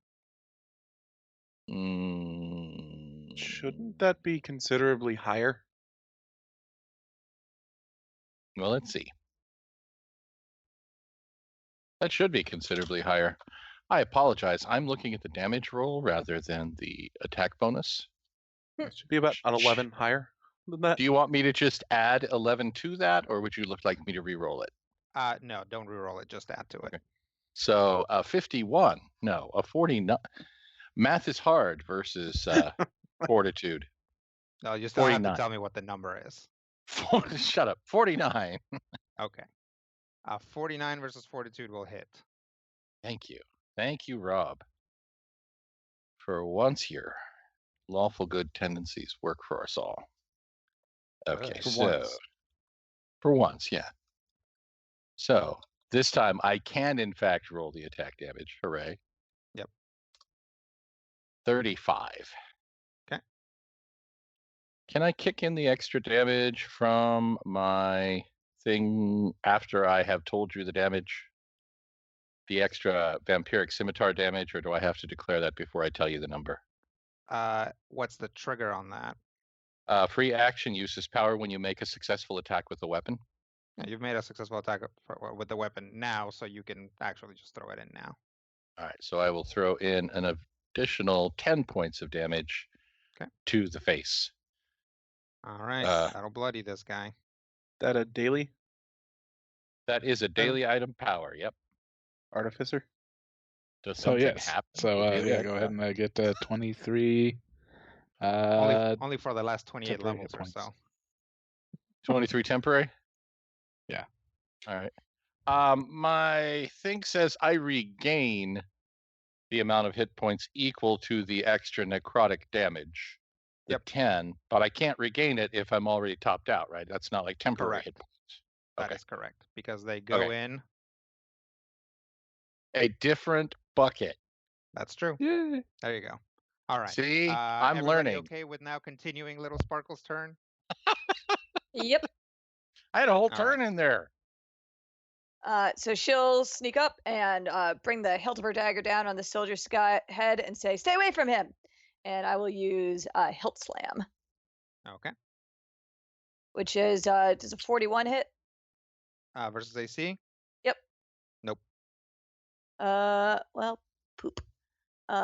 Shouldn't that be considerably higher? Well, let's see. That should be considerably higher. I apologize. I'm looking at the damage roll rather than the attack bonus. It should be about an 11 higher than that. Do you want me to just add 11 to that, or would you look like me to re-roll it? No, don't reroll it. Just add to it. Okay. So a 51, no, a 49. Math is hard versus Fortitude. No, you still have 49. to tell me what the number is. Shut up. 49. Okay. 49 versus Fortitude will hit. Thank you. Thank you, Rob. For once, your lawful good tendencies work for us all. Okay, Good. For so once. for once, yeah. So this time I can in fact roll the attack damage. Hooray. Yep. 35. Okay. Can I kick in the extra damage from my thing after I have told you the damage? The extra vampiric scimitar damage, or do I have to declare that before I tell you the number? What's the trigger on that? Free action uses power when you make a successful attack with a weapon. Yeah, you've made a successful attack with the weapon now, so you can actually just throw it in now. All right, so I will throw in an additional 10 points of damage to the face. All right, that'll bloody this guy. That a daily That is a daily item power, yep. artificer? Does So something yes. happen? So You do? yeah, go ahead and get 23. Only for the last 28 temporary levels hit or points. so. 23 temporary? Yeah. All right. My thing says I regain the amount of hit points equal to the extra necrotic damage, the Yep. 10, but I can't regain it if I'm already topped out, right? That's not like temporary hit Correct. points. That Okay. is correct, because they go in. A different bucket. That's true. Yeah. There you go. All right. See, I'm everybody learning. okay with now continuing Little Sparkle's turn? Yep. I had a whole All turn in there. So she'll sneak up and bring the hilt of her dagger down on the soldier's head and say, "Stay away from him." And I will use hilt slam, Okay. which is does a 41 hit? Versus AC? Yep. Nope. Well, poop. Do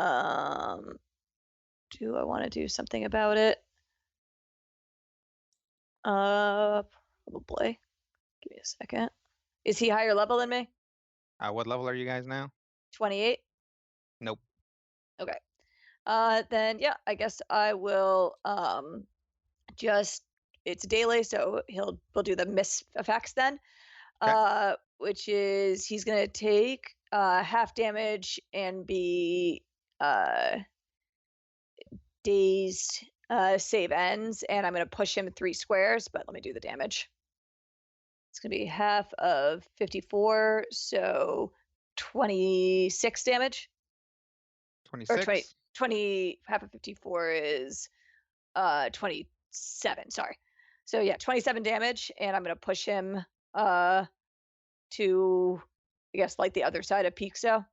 I want to do something about it? Probably. Give me a second. Is he higher level than me? What level are you guys now? 28. Nope. Okay. Then yeah, I guess I will just, it's daily, so we'll do the miss effects then. Okay. Which is he's gonna take half damage and be dazed, save ends, and I'm gonna push him 3 squares, but let me do the damage. It's gonna be half of 54, so 26 damage. 26? Or 20, half of 54 is 27, sorry. So yeah, 27 damage, and I'm gonna push him to, I guess, like the other side of Peakso.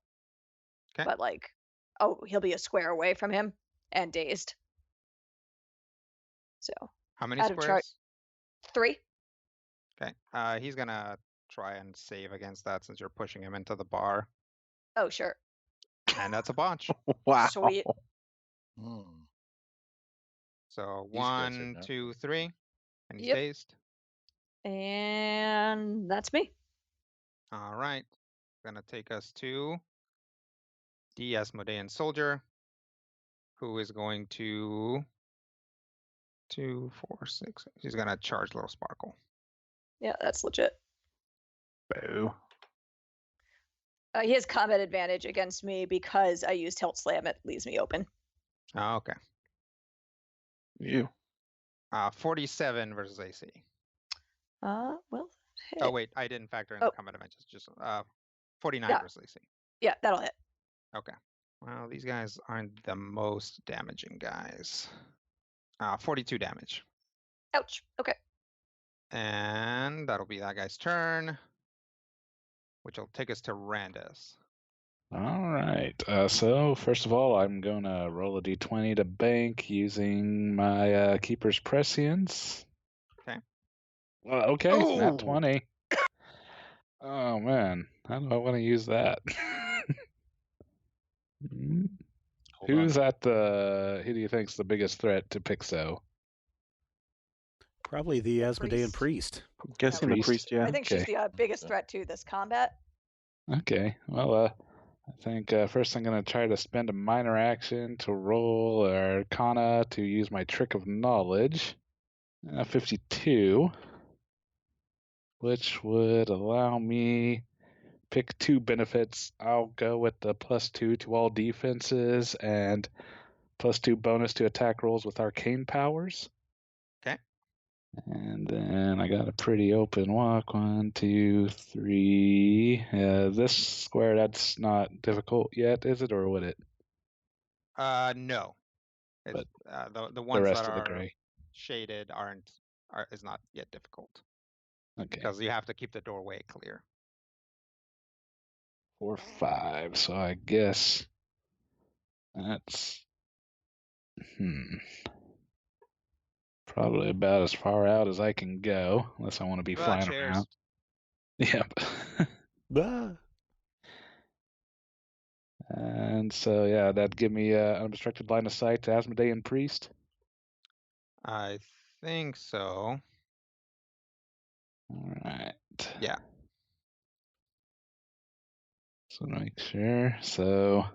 Okay. But like, he'll be a square away from him and dazed. So How many out of chart squares? 3. Okay. He's gonna try and save against that since you're pushing him into the bar. Oh sure. And that's a botch. Wow. Sweet. Hmm. So These guys are 1, not 2, good. 3. And he's Yep. dazed. And that's me. All right. Gonna take us to the Asmodean soldier, who is going to 2, 4, 6. He's gonna charge Little Sparkle. Yeah, that's legit. Boo. He has combat advantage against me because I used hilt slam. It leaves me open. Oh, okay. You. 47 versus AC. Well. Hit. Oh wait, I didn't factor in the combat advantage. Just 49 Yeah. versus AC. Yeah, that'll hit. Okay. Well, these guys aren't the most damaging guys. 42 damage. Ouch. Okay. And that'll be that guy's turn, which will take us to Randus. All right. So first of all, I'm gonna roll a d20 to bank using my Keeper's Prescience. Okay. Okay, nat 20. Oh man, how do I want to use that? Who's at the? Who do you think's the biggest threat to Pixo? Probably the Asmodean priest. priest. I'm guessing the priest, yeah. I think she's Okay. the biggest threat to this combat. Okay. Well, I think first I'm gonna try to spend a minor action to roll Arcana to use my Trick of Knowledge. 52, which would allow me pick 2 benefits. I'll go with the +2 to all defenses and +2 bonus to attack rolls with arcane powers. Okay. And then I got a pretty open walk. 1, 2, 3. This square, that's not difficult yet, is it, or would it? No. It's, But the ones rest that of the are gray. shaded is not yet difficult. Okay. Because you have to keep the doorway clear. 4, 5. So I guess that's probably about as far out as I can go, unless I want to be flying cheers. around. Yep. Ah. And so yeah, that'd give me unobstructed line of sight to Asmodean Priest. I think so. All right. Yeah. Just want to make sure. So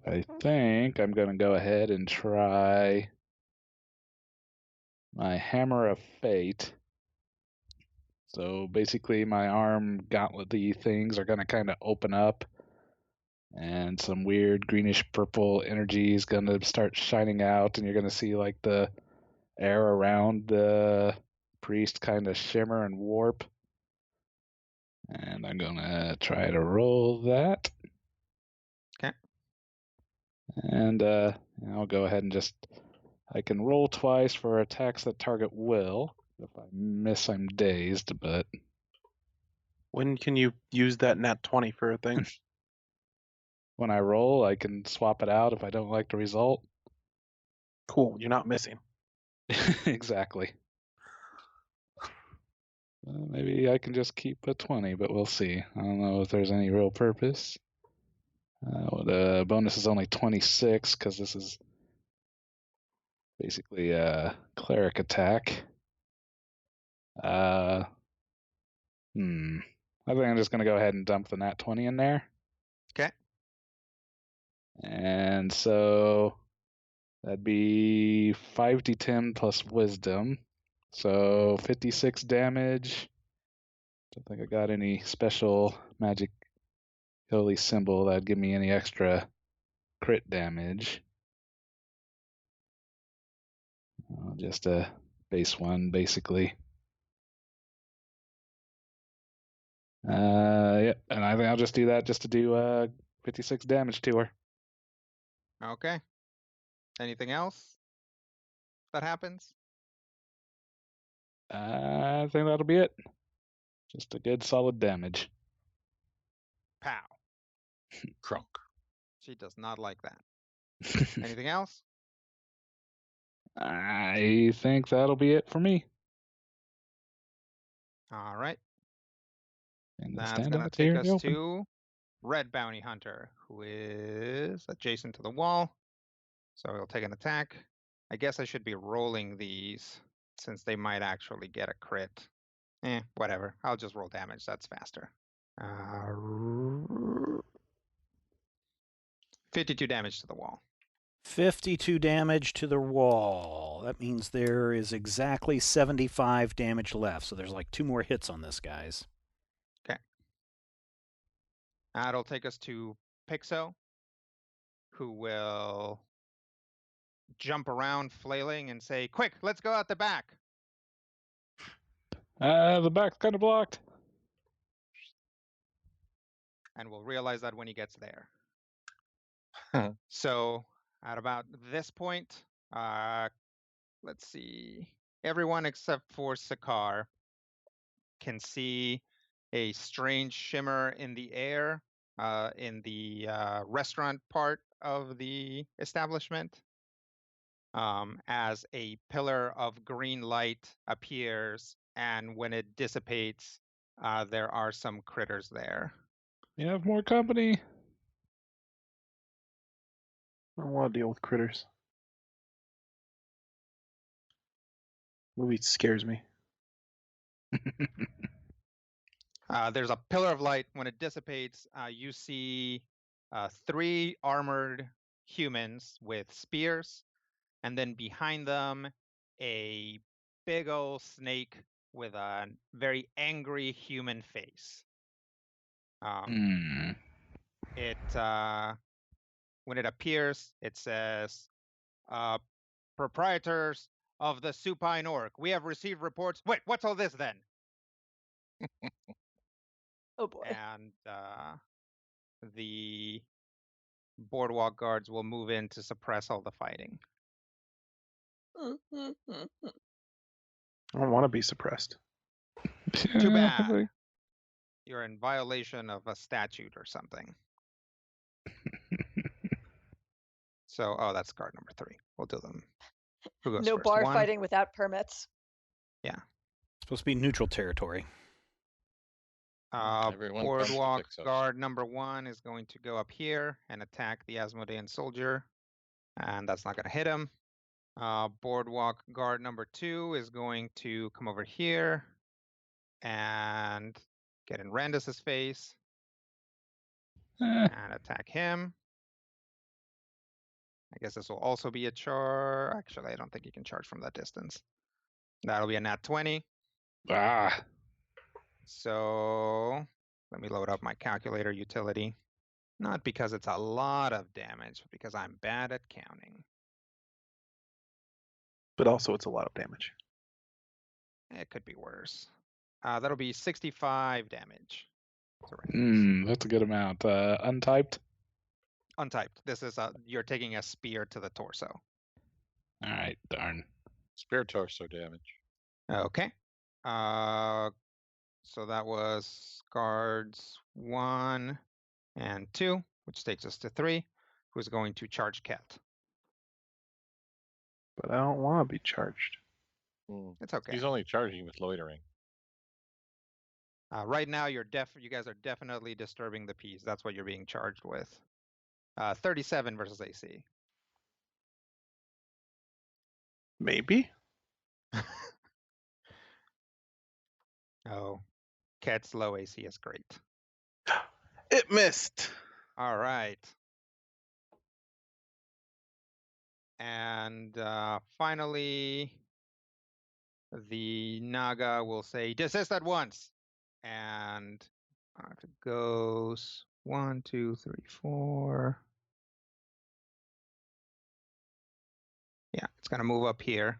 I think I'm going to go ahead and try my Hammer of Fate. So basically, my arm gauntlet-y things are going to kind of open up, and some weird greenish purple energy is going to start shining out, and you're going to see like the air around the priest kind of shimmer and warp. And I'm going to try to roll that. Okay. And I'll go ahead and I can roll twice for attacks that target will. If I miss, I'm dazed, but When can you use that nat 20 for a thing? when I roll, I can swap it out if I don't like the result. Cool, you're not missing. Exactly. Maybe I can just keep a 20, but we'll see. I don't know if there's any real purpose. The bonus is only 26 because this is basically a cleric attack. I think I'm just going to go ahead and dump the nat 20 in there. Okay. And so that'd be 5d10 plus wisdom. So 56 damage. Don't think I got any special magic holy symbol that'd give me any extra crit damage. Just a base one, basically. Yep, and I think I'll just do that just to do 56 damage to her. Okay. Anything else that happens? I think that'll be it. Just a good solid damage. Pow. Crunk. She does not like that. Anything else? I think that'll be it for me. All right. And That's stand going to out take here in us the open. to Red Bounty Hunter, who is adjacent to the wall. So he'll take an attack. I guess I should be rolling these since they might actually get a crit. Whatever. I'll just roll damage. That's faster. 52 damage to the wall. 52 damage to the wall. That means there is exactly 75 damage left. So there's like 2 more hits on this, guys. Okay. That'll take us to Pixo, who will jump around flailing and say, "Quick, let's go out the back." The back's kind of blocked. And we'll realize that when he gets there. So at about this point, let's see. Everyone except for Sakar can see a strange shimmer in the air in the restaurant part of the establishment as a pillar of green light appears, and when it dissipates, there are some critters there. You have more company. I don't want to deal with critters. Movie scares me. There's a pillar of light. When it dissipates, you see 3 armored humans with spears, and then behind them, a big old snake with a very angry human face. It when it appears, it says, "Proprietors of the Supine Orc, we have received reports." Wait, what's all this then? Oh boy. And the boardwalk guards will move in to suppress all the fighting. I don't want to be suppressed. Too bad. You're in violation of a statute or something. So, that's guard number 3. We'll do them. Who goes No first? bar 1? fighting without permits. Yeah. Supposed to be neutral territory. Everyone comes to Boardwalk fix us. guard number 1 is going to go up here and attack the Asmodean soldier, and that's not going to hit him. Boardwalk guard number 2 is going to come over here and get in Randus's face. And attack him. I guess this will also be a charge. Actually, I don't think you can charge from that distance. That'll be a nat 20. Ah. So let me load up my calculator utility. Not because it's a lot of damage, but because I'm bad at counting. But also, it's a lot of damage. It could be worse. That'll be 65 damage. To Randus. That's a good amount. Untyped? Untyped. This is you're taking a spear to the torso. All right, darn. Spear torso damage. Okay. So that was guards 1 and 2, which takes us to 3, who's going to charge Cat. But I don't want to be charged. It's okay. He's only charging with loitering. Right now, you guys are definitely disturbing the peace. That's what you're being charged with. 37 versus AC. Maybe? Oh, Cat's low AC is great. It missed. All right. And finally, the Naga will say, desist at once. And it goes 1, 2, 3, 4. Yeah, it's going to move up here.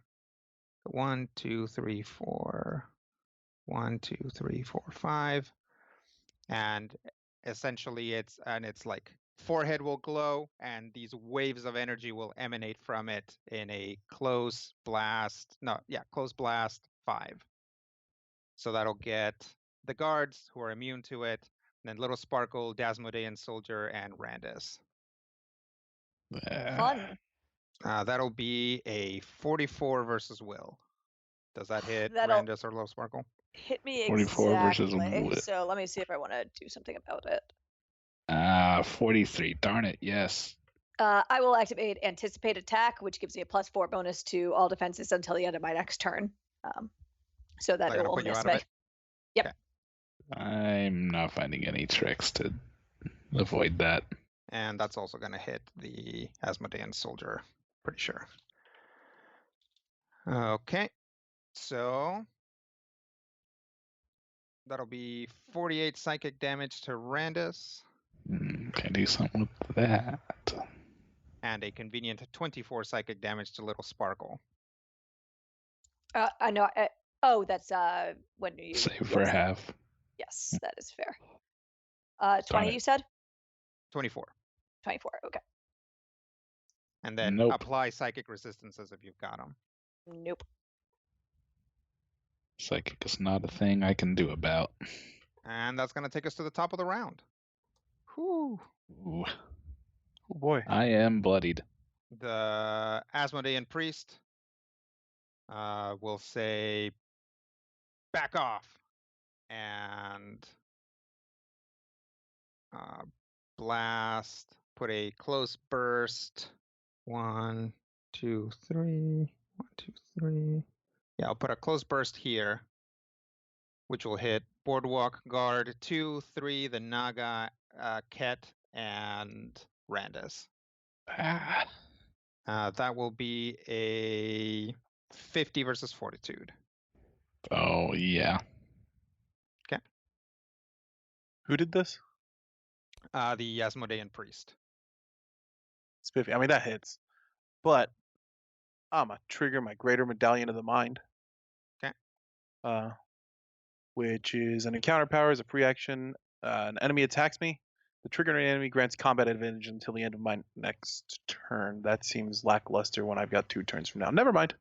1, 2, 3, 4. 1, 2, 3, 4, 5. And essentially it's like forehead will glow and these waves of energy will emanate from it in a close blast 5. So that'll get the guards who are immune to it, and then Little Sparkle, Dasmodean Soldier, and Randus. Fun. That'll be a 44 versus Will. Does that hit That'll Randus or Little Sparkle? hit me 44 versus exactly. Will. So let me see if I want to do something about it. 43. Darn it, yes. I will activate Anticipate Attack, which gives me a +4 bonus to all defenses until the end of my next turn. So that They're it gonna will put you miss out of me. it? Yep. Okay. I'm not finding any tricks to avoid that. And that's also going to hit the Asmodean Soldier, pretty sure. Okay, so that'll be 48 psychic damage to Randus. Can I do something with that? And a convenient 24 psychic damage to Little Sparkle. I know. That's when you Save for half. Yes, that is fair. Darn 20, it. you said? 24. 24. Okay. And then Nope. apply psychic resistances if you've got them. Nope. Psychic is not a thing I can do about. And that's going to take us to the top of the round. Whew. Ooh, Oh boy. I am bloodied. The Asmodean Priest will say, back off. And blast, put a close burst. 1, 2, 3. 1, 2, 3. Yeah, I'll put a close burst here, which will hit Boardwalk, Guard, 2, 3, the Naga, Ket, and Randus. That will be a 50 versus Fortitude. Oh, yeah. Okay. Who did this? The Asmodean Priest. Spiffy. I mean, that hits. But I'm going to trigger my Greater Medallion of the Mind. Okay. Which is an encounter power as a free action. An enemy attacks me. The triggered enemy grants combat advantage until the end of my next turn. That seems lackluster when I've got 2 turns from now. Never mind.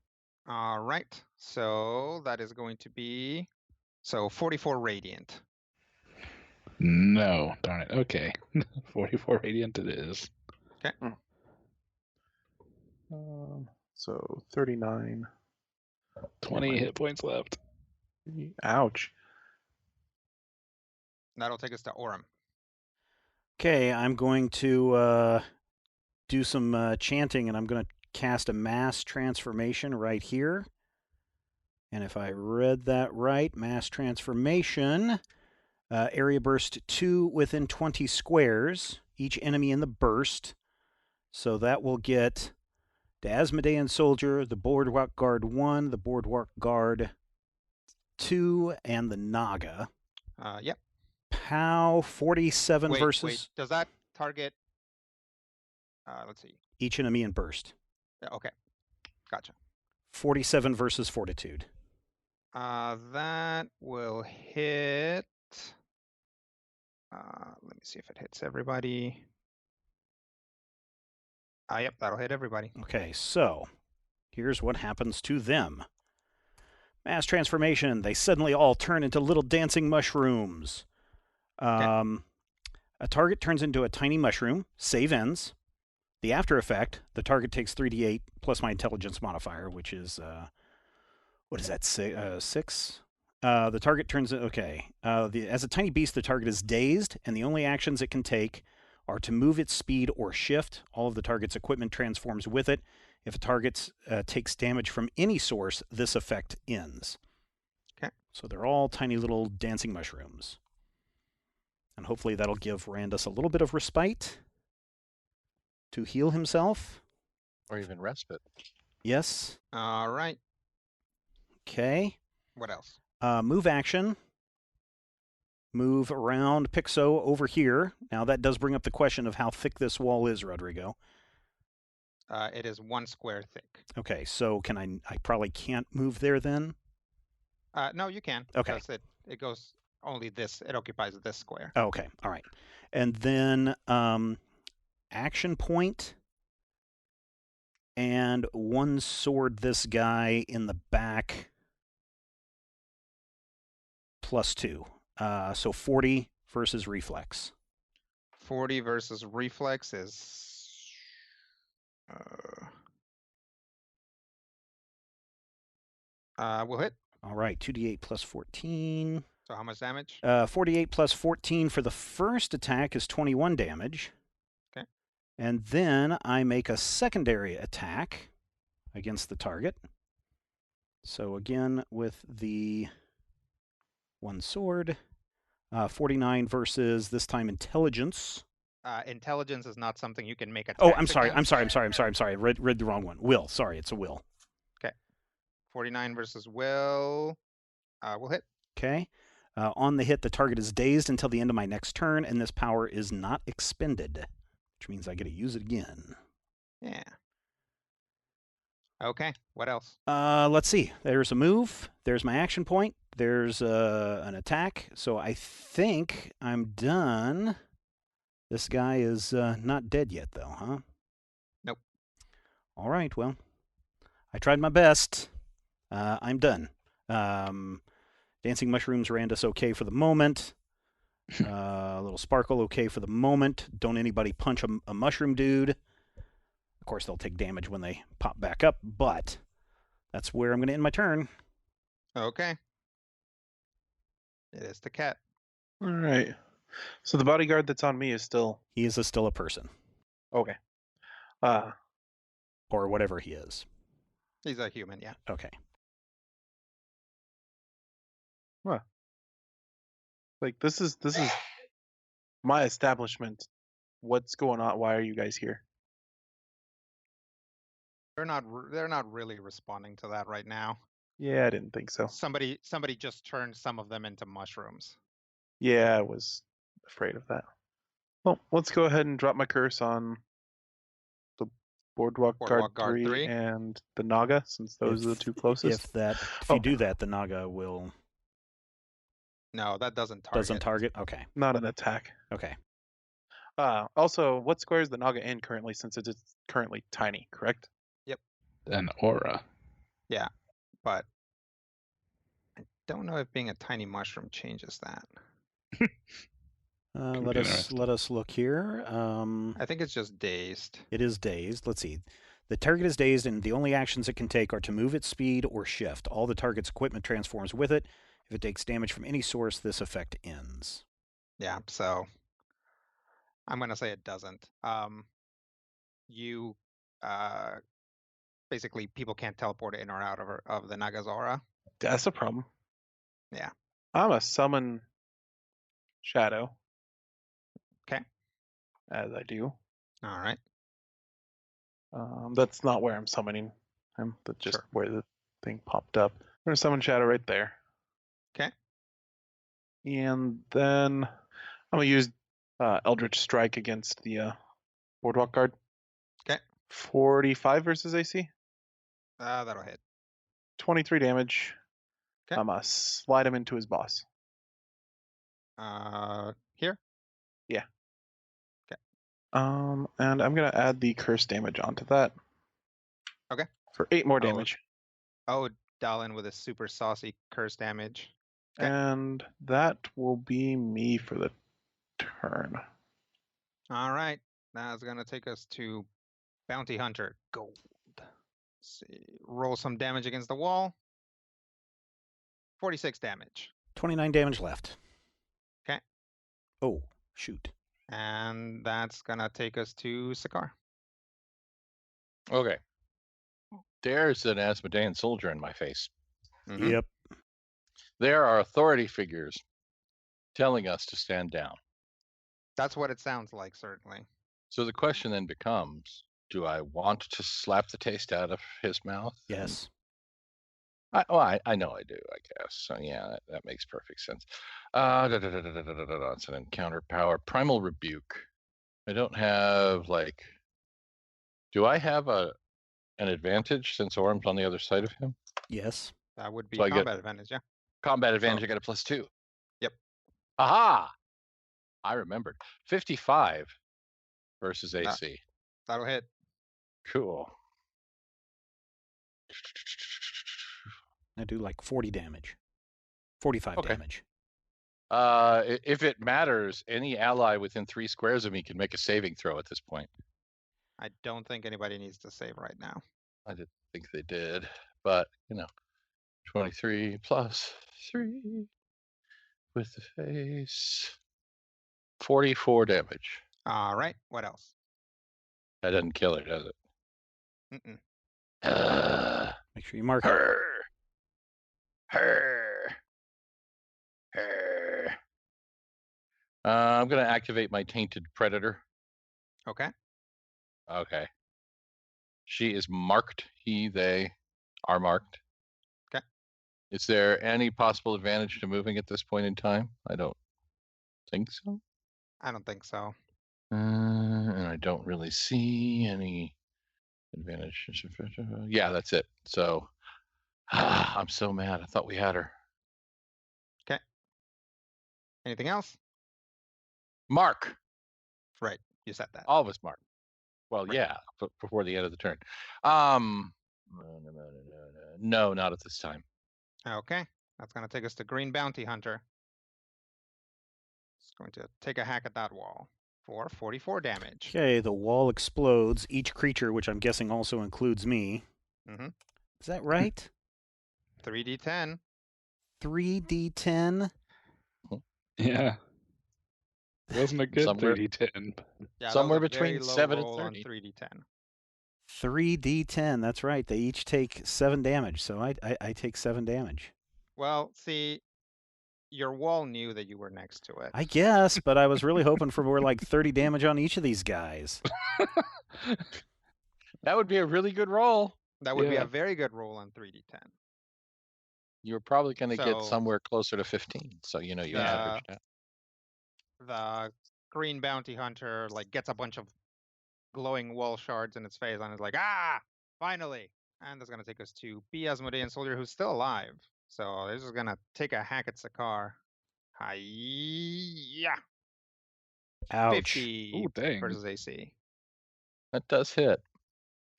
All right. So that is going to be 44 Radiant. No, darn it. Okay. 44 radiant it is. Okay. So 39. 20 hit points left. Ouch. That'll take us to Orem. Okay, I'm going to do some chanting, and I'm going to cast a mass transformation right here. And if I read that right, mass transformation Area burst 2 within 20 squares, each enemy in the burst. So that will get the Asmodean Soldier, the Boardwalk Guard 1, the Boardwalk Guard 2, and the Naga. Yep. POW 47 Wait, versus wait. Does that target? Let's see. each enemy in burst. Okay. Gotcha. 47 versus Fortitude. That will hit. Let me see if it hits everybody. Yep, that'll hit everybody. Okay, so here's what happens to them. Mass transformation. They suddenly all turn into little dancing mushrooms. Okay. A target turns into a tiny mushroom. Save ends. The after effect, the target takes 3d8 plus my intelligence modifier, which is, what is that, 6? The target turns, okay. As a tiny beast, the target is dazed, and the only actions it can take are to move its speed or shift. All of the target's equipment transforms with it. If a target takes damage from any source, this effect ends. Okay. So they're all tiny little dancing mushrooms. And hopefully that'll give Randus a little bit of respite to heal himself. Or even respite. Yes. All right. Okay. What else? Move action. Move around Pixo over here. Now that does bring up the question of how thick this wall is, Rodrigo. It is 1 square thick. Okay, so can I probably can't move there then? No, you can. Okay. Because it goes only this. It occupies this square. Oh, okay, all right. And then action point and one sword this guy in the back +2. So 40 versus reflex. 40 versus reflex is. Will hit. All right, 2d8 plus 14. So how much damage? 48 plus 14 for the first attack is 21 damage. Okay. And then I make a secondary attack against the target. So again, with the one sword, 49 versus this time intelligence. Intelligence is not something you can make attacks Oh, I'm sorry. against. I'm sorry. Read the wrong one. Will. Sorry, it's a will. 49 versus will. Will hit. Okay. On the hit, the target is dazed until the end of my next turn, and this power is not expended, which means I get to use it again. Yeah. Okay. What else? Let's see. There's a move. There's my action point. There's an attack. So I think I'm done. This guy is not dead yet, though, huh? Nope. All right. Well, I tried my best. I'm done. Dancing mushrooms Randus okay for the moment. A little sparkle okay for the moment. Don't anybody punch a mushroom dude. Of course, they'll take damage when they pop back up, but that's where I'm going to end my turn. Okay. It is the cat. All right. So the bodyguard that's on me is still He is still a person, okay. or whatever he is. He's a human, yeah. Okay. Like this is my establishment. What's going on? Why are you guys here? They're not really responding to that right now. Yeah, I didn't think so. Somebody just turned some of them into mushrooms. Yeah, I was afraid of that. Well, let's go ahead and drop my curse on the Boardwalk Guard 3 and the Naga, since those are the two closest. If you do that, the Naga will... No, that doesn't target. Doesn't target? Okay. Not an attack. Okay. Also, what square is the Naga in currently, since it is currently tiny, correct? Yep. An aura. Yeah, but I don't know if being a tiny mushroom changes that. Let us look here. I think it's just dazed. It is dazed. Let's see. The target is dazed, and the only actions it can take are to move its speed or shift. All the target's equipment transforms with it. If it takes damage from any source, this effect ends. Yeah, so I'm gonna say it doesn't. You basically people can't teleport in or out of the Naga's aura. That's a problem. Yeah. I'm a summon shadow. Okay. As I do. All right. That's not where I'm summoning him. That's just Sure. where the thing popped up. I'm gonna summon shadow right there. Okay. And then I'm gonna use Eldritch Strike against the Boardwalk Guard. Okay. 45 versus AC. That'll hit. 23 damage. Okay. I'm gonna slide him into his boss. Here. Yeah. Okay. And I'm gonna add the curse damage onto that. Okay. For 8 more damage. Oh, Dallin with a super saucy curse damage. Okay. And that will be me for the turn. All right. That's gonna take us to Bounty Hunter Gold. Let's see. Roll some damage against the wall. 46 damage. 29 damage left. Okay. Oh, shoot. And that's gonna take us to Sakaar. Okay. There's an Asmodean soldier in my face. Mhm. Yep. There are authority figures telling us to stand down. That's what it sounds like, certainly. So the question then becomes, do I want to slap the taste out of his mouth? Yes. I know I do, I guess. So yeah, that makes perfect sense. It's an encounter power. Primal Rebuke. I don't have, like... Do I have an advantage since Orm's on the other side of him? Yes. That would be So I get- combat advantage, yeah. Combat advantage, So- I got a +2. Yep. Aha! I remembered. 55 versus Ah. AC. That'll hit. Cool. I do like 40 damage. 45 Okay. damage. If it matters, any ally within 3 squares of me can make a saving throw at this point. I don't think anybody needs to save right now. I didn't think they did, but 23 plus 3 with the face. 44 damage. All right. What else? That doesn't kill her, does it? Mm-mm. Make sure you mark it. Her. I'm going to activate my Tainted Predator. Okay. Okay. She is marked. They are marked. Okay. Is there any possible advantage to moving at this point in time? I don't think so. I don't think so. And I don't really see any advantage. Yeah, that's it. So I'm so mad. I thought we had her. Anything else? Mark. Right. You said that. All of us mark. Well, Right. yeah, but before the end of the turn. No, not at this time. Okay. That's going to take us to Green Bounty Hunter. It's going to take a hack at that wall for 44 damage. Okay, the wall explodes. Each creature, which I'm guessing also includes me. Mm-hmm. Is that right? 3d10. 3d10? Yeah. It wasn't a good Somewhere- 3d10. Yeah, Somewhere that was a very between low 7 and roll on 30. 3d10. 3d10, that's right. They each take 7 damage, so I take 7 damage. Well, see, your wall knew that you were next to it. I guess, but I was really hoping for more like 30 damage on each of these guys. That would be a really good roll. That would be Yeah. a very good roll on 3d10. You're probably going to get So- somewhere closer to 15. So, you averaged out. The Green Bounty Hunter gets a bunch of glowing wall shards in its face and is like, ah, finally. And that's going to take us to B. Asmodean Soldier, who's still alive. So this is going to take a hack at Sakaar. Hi-ya. Ouch. 50 Ooh, dang. versus AC. That does hit.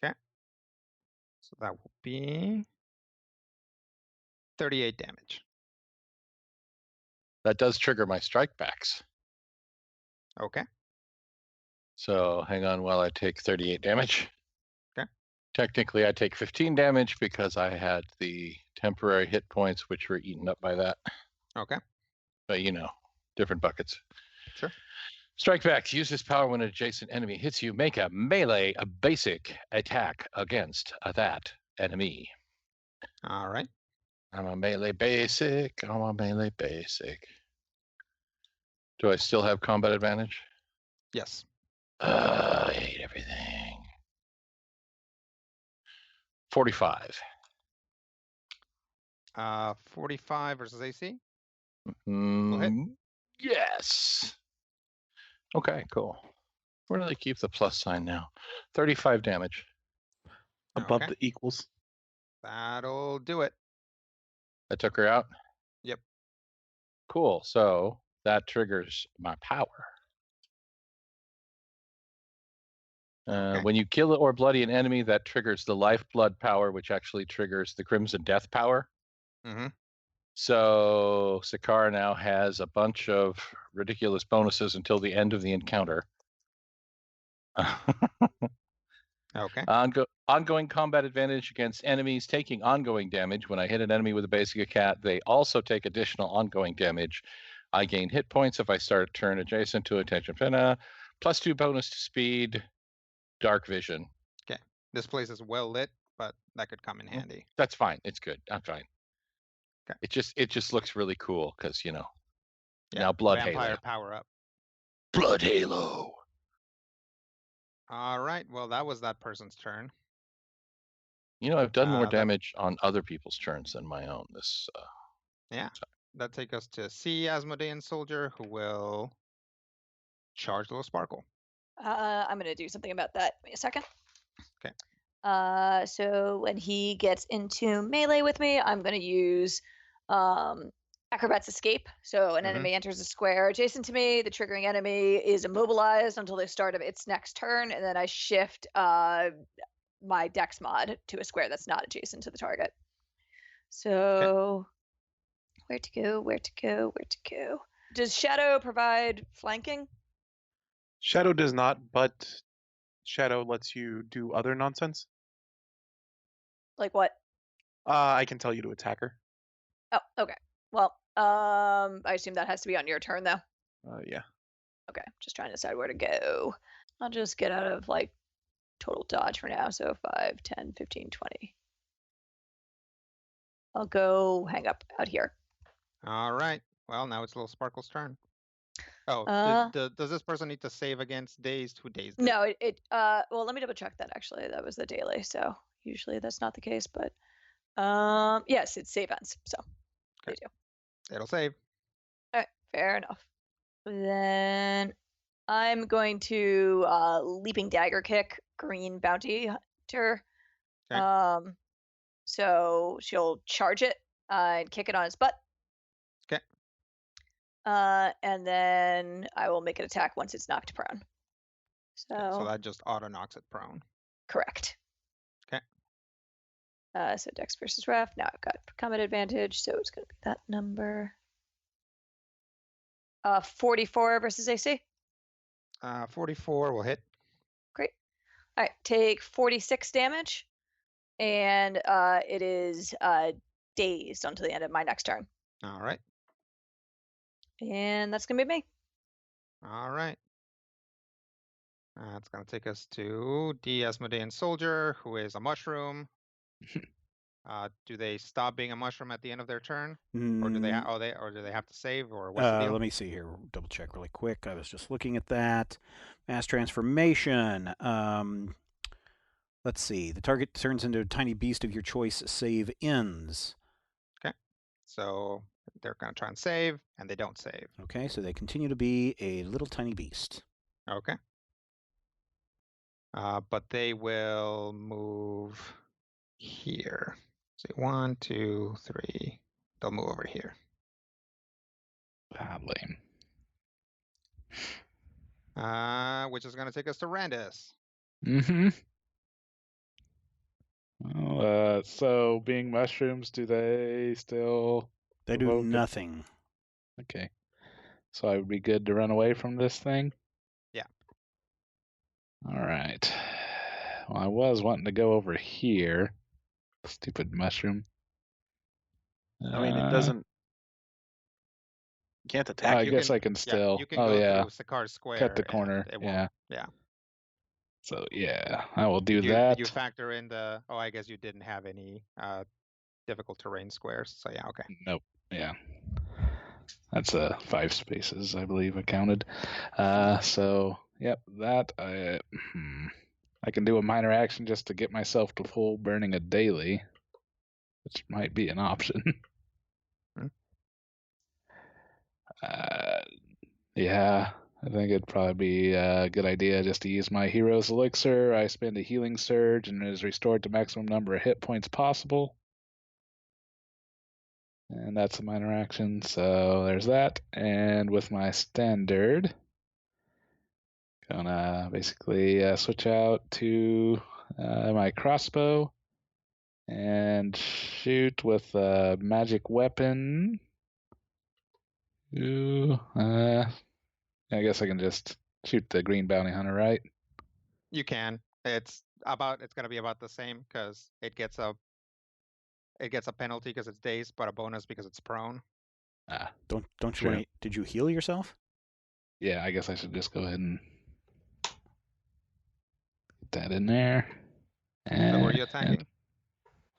So that will be 38 damage. That does trigger my strike backs. Okay. So hang on while I take 38 damage. Okay. Technically, I take 15 damage because I had the temporary hit points, which were eaten up by that. Okay. But different buckets. Sure. Strike back. Use this power when an adjacent enemy hits you. Make a basic attack against that enemy. All right. I'm a melee basic. Do I still have combat advantage? Yes. I hate everything. 45. 45 versus AC. hit. Yes. Okay, cool. Where do they keep the plus sign now? 35 damage. Above Okay. the equals. That'll do it. I took her out? Yep. Cool. So that triggers my power. Okay. When you kill or bloody an enemy, that triggers the lifeblood power, which actually triggers the crimson death power. Mm-hmm. So Sakara now has a bunch of ridiculous bonuses until the end of the encounter. Okay. Ongoing combat advantage against enemies taking ongoing damage. When I hit an enemy with a basic attack, they also take additional ongoing damage. I gain hit points if I start a turn adjacent to attention pinna. +2 bonus to speed. Dark vision. Okay. This place is well lit, but that could come in handy. That's fine. It's good. I'm fine. Okay. It just looks really cool because Yeah. now Blood Vampire Halo. power up. Blood Halo. All right. Well, that was that person's turn. I've done more that- damage on other people's turns than my own. This. Yeah. That takes us to C Asmodean Soldier, who will charge Little Sparkle. I'm gonna do something about that. Give me a second. Okay. So when he gets into melee with me, I'm gonna use Acrobat's Escape. So an enemy enters a square adjacent to me. The triggering enemy is immobilized until the start of its next turn, and then I shift my Dex mod to a square that's not adjacent to the target. So where to go? Where to go? Where to go? Does Shadow provide flanking? Shadow does not, but Shadow lets you do other nonsense. Like what? I can tell you to attack her. Oh, okay. Well, I assume that has to be on your turn, though. Yeah. Okay, just trying to decide where to go. I'll just get out of, like, total dodge for now. So 5, 10, 15, 20. I'll go hang up out here. All right. Well, now it's Little Sparkle's turn. Oh, does this person need to save against dazed? Who dazed? No, well, let me double check that, actually. That was the daily, so usually that's not the case, but yes, it's save ends, so they do. It'll save. All right, fair enough. Then I'm going to leaping dagger kick green bounty hunter. Okay. So she'll charge it and kick it on its butt. Okay. And then I will make an attack once it's knocked prone. So that just auto knocks it prone. Correct. Okay. So Dex versus Ref. Now I've got combat advantage, so it's going to be that number. 44 versus AC. 44 will hit. Great. All right, take 46 damage, and it is dazed until the end of my next turn. All right. And that's going to be me. All right. That's going to take us to D Asmodean Soldier, who is a mushroom. Do they stop being a mushroom at the end of their turn, or do they? Or do they have to save, or what's the deal? Let me see here. Double check really quick. I was just looking at that. Mass transformation. Let's see. The target turns into a tiny beast of your choice. Save ends. Okay. So they're going to try and save, and they don't save. Okay, so they continue to be a little tiny beast. Okay. But they will move here. So 1, 2, 3. They'll move over here. Lame. Which is going to take us to Randus. Mm-hmm. Well, so being mushrooms, do they still? They do provoke it? nothing. Okay. So I would be good to run away from this thing? Yeah. All right. Well, I was wanting to go over here. Stupid mushroom. I mean, it doesn't. You can't attack. I guess I can still. Yeah, you can go through Sakar's square. Cut the corner. It won't. Yeah. So yeah, I will do that. Did you factor in the? Oh, I guess you didn't have any difficult terrain squares. So yeah, okay. Nope. Yeah. That's 5 spaces, I believe I counted. So, yep, that I can do a minor action just to get myself to full burning a daily, which might be an option. Yeah, I think it'd probably be a good idea just to use my hero's elixir. I spend a healing surge and it is restored to maximum number of hit points possible. And that's a minor action, so there's that. And with my standard, gonna basically switch out to my crossbow and shoot with a magic weapon. Ooh, I guess I can just shoot the green bounty hunter, right? You can. It's gonna be about the same because it gets a penalty because it's dazed, but a bonus because it's prone. Don't you Sure. want to? Did you heal yourself? Yeah, I guess I should just go ahead and get that in there. So who are you And attacking?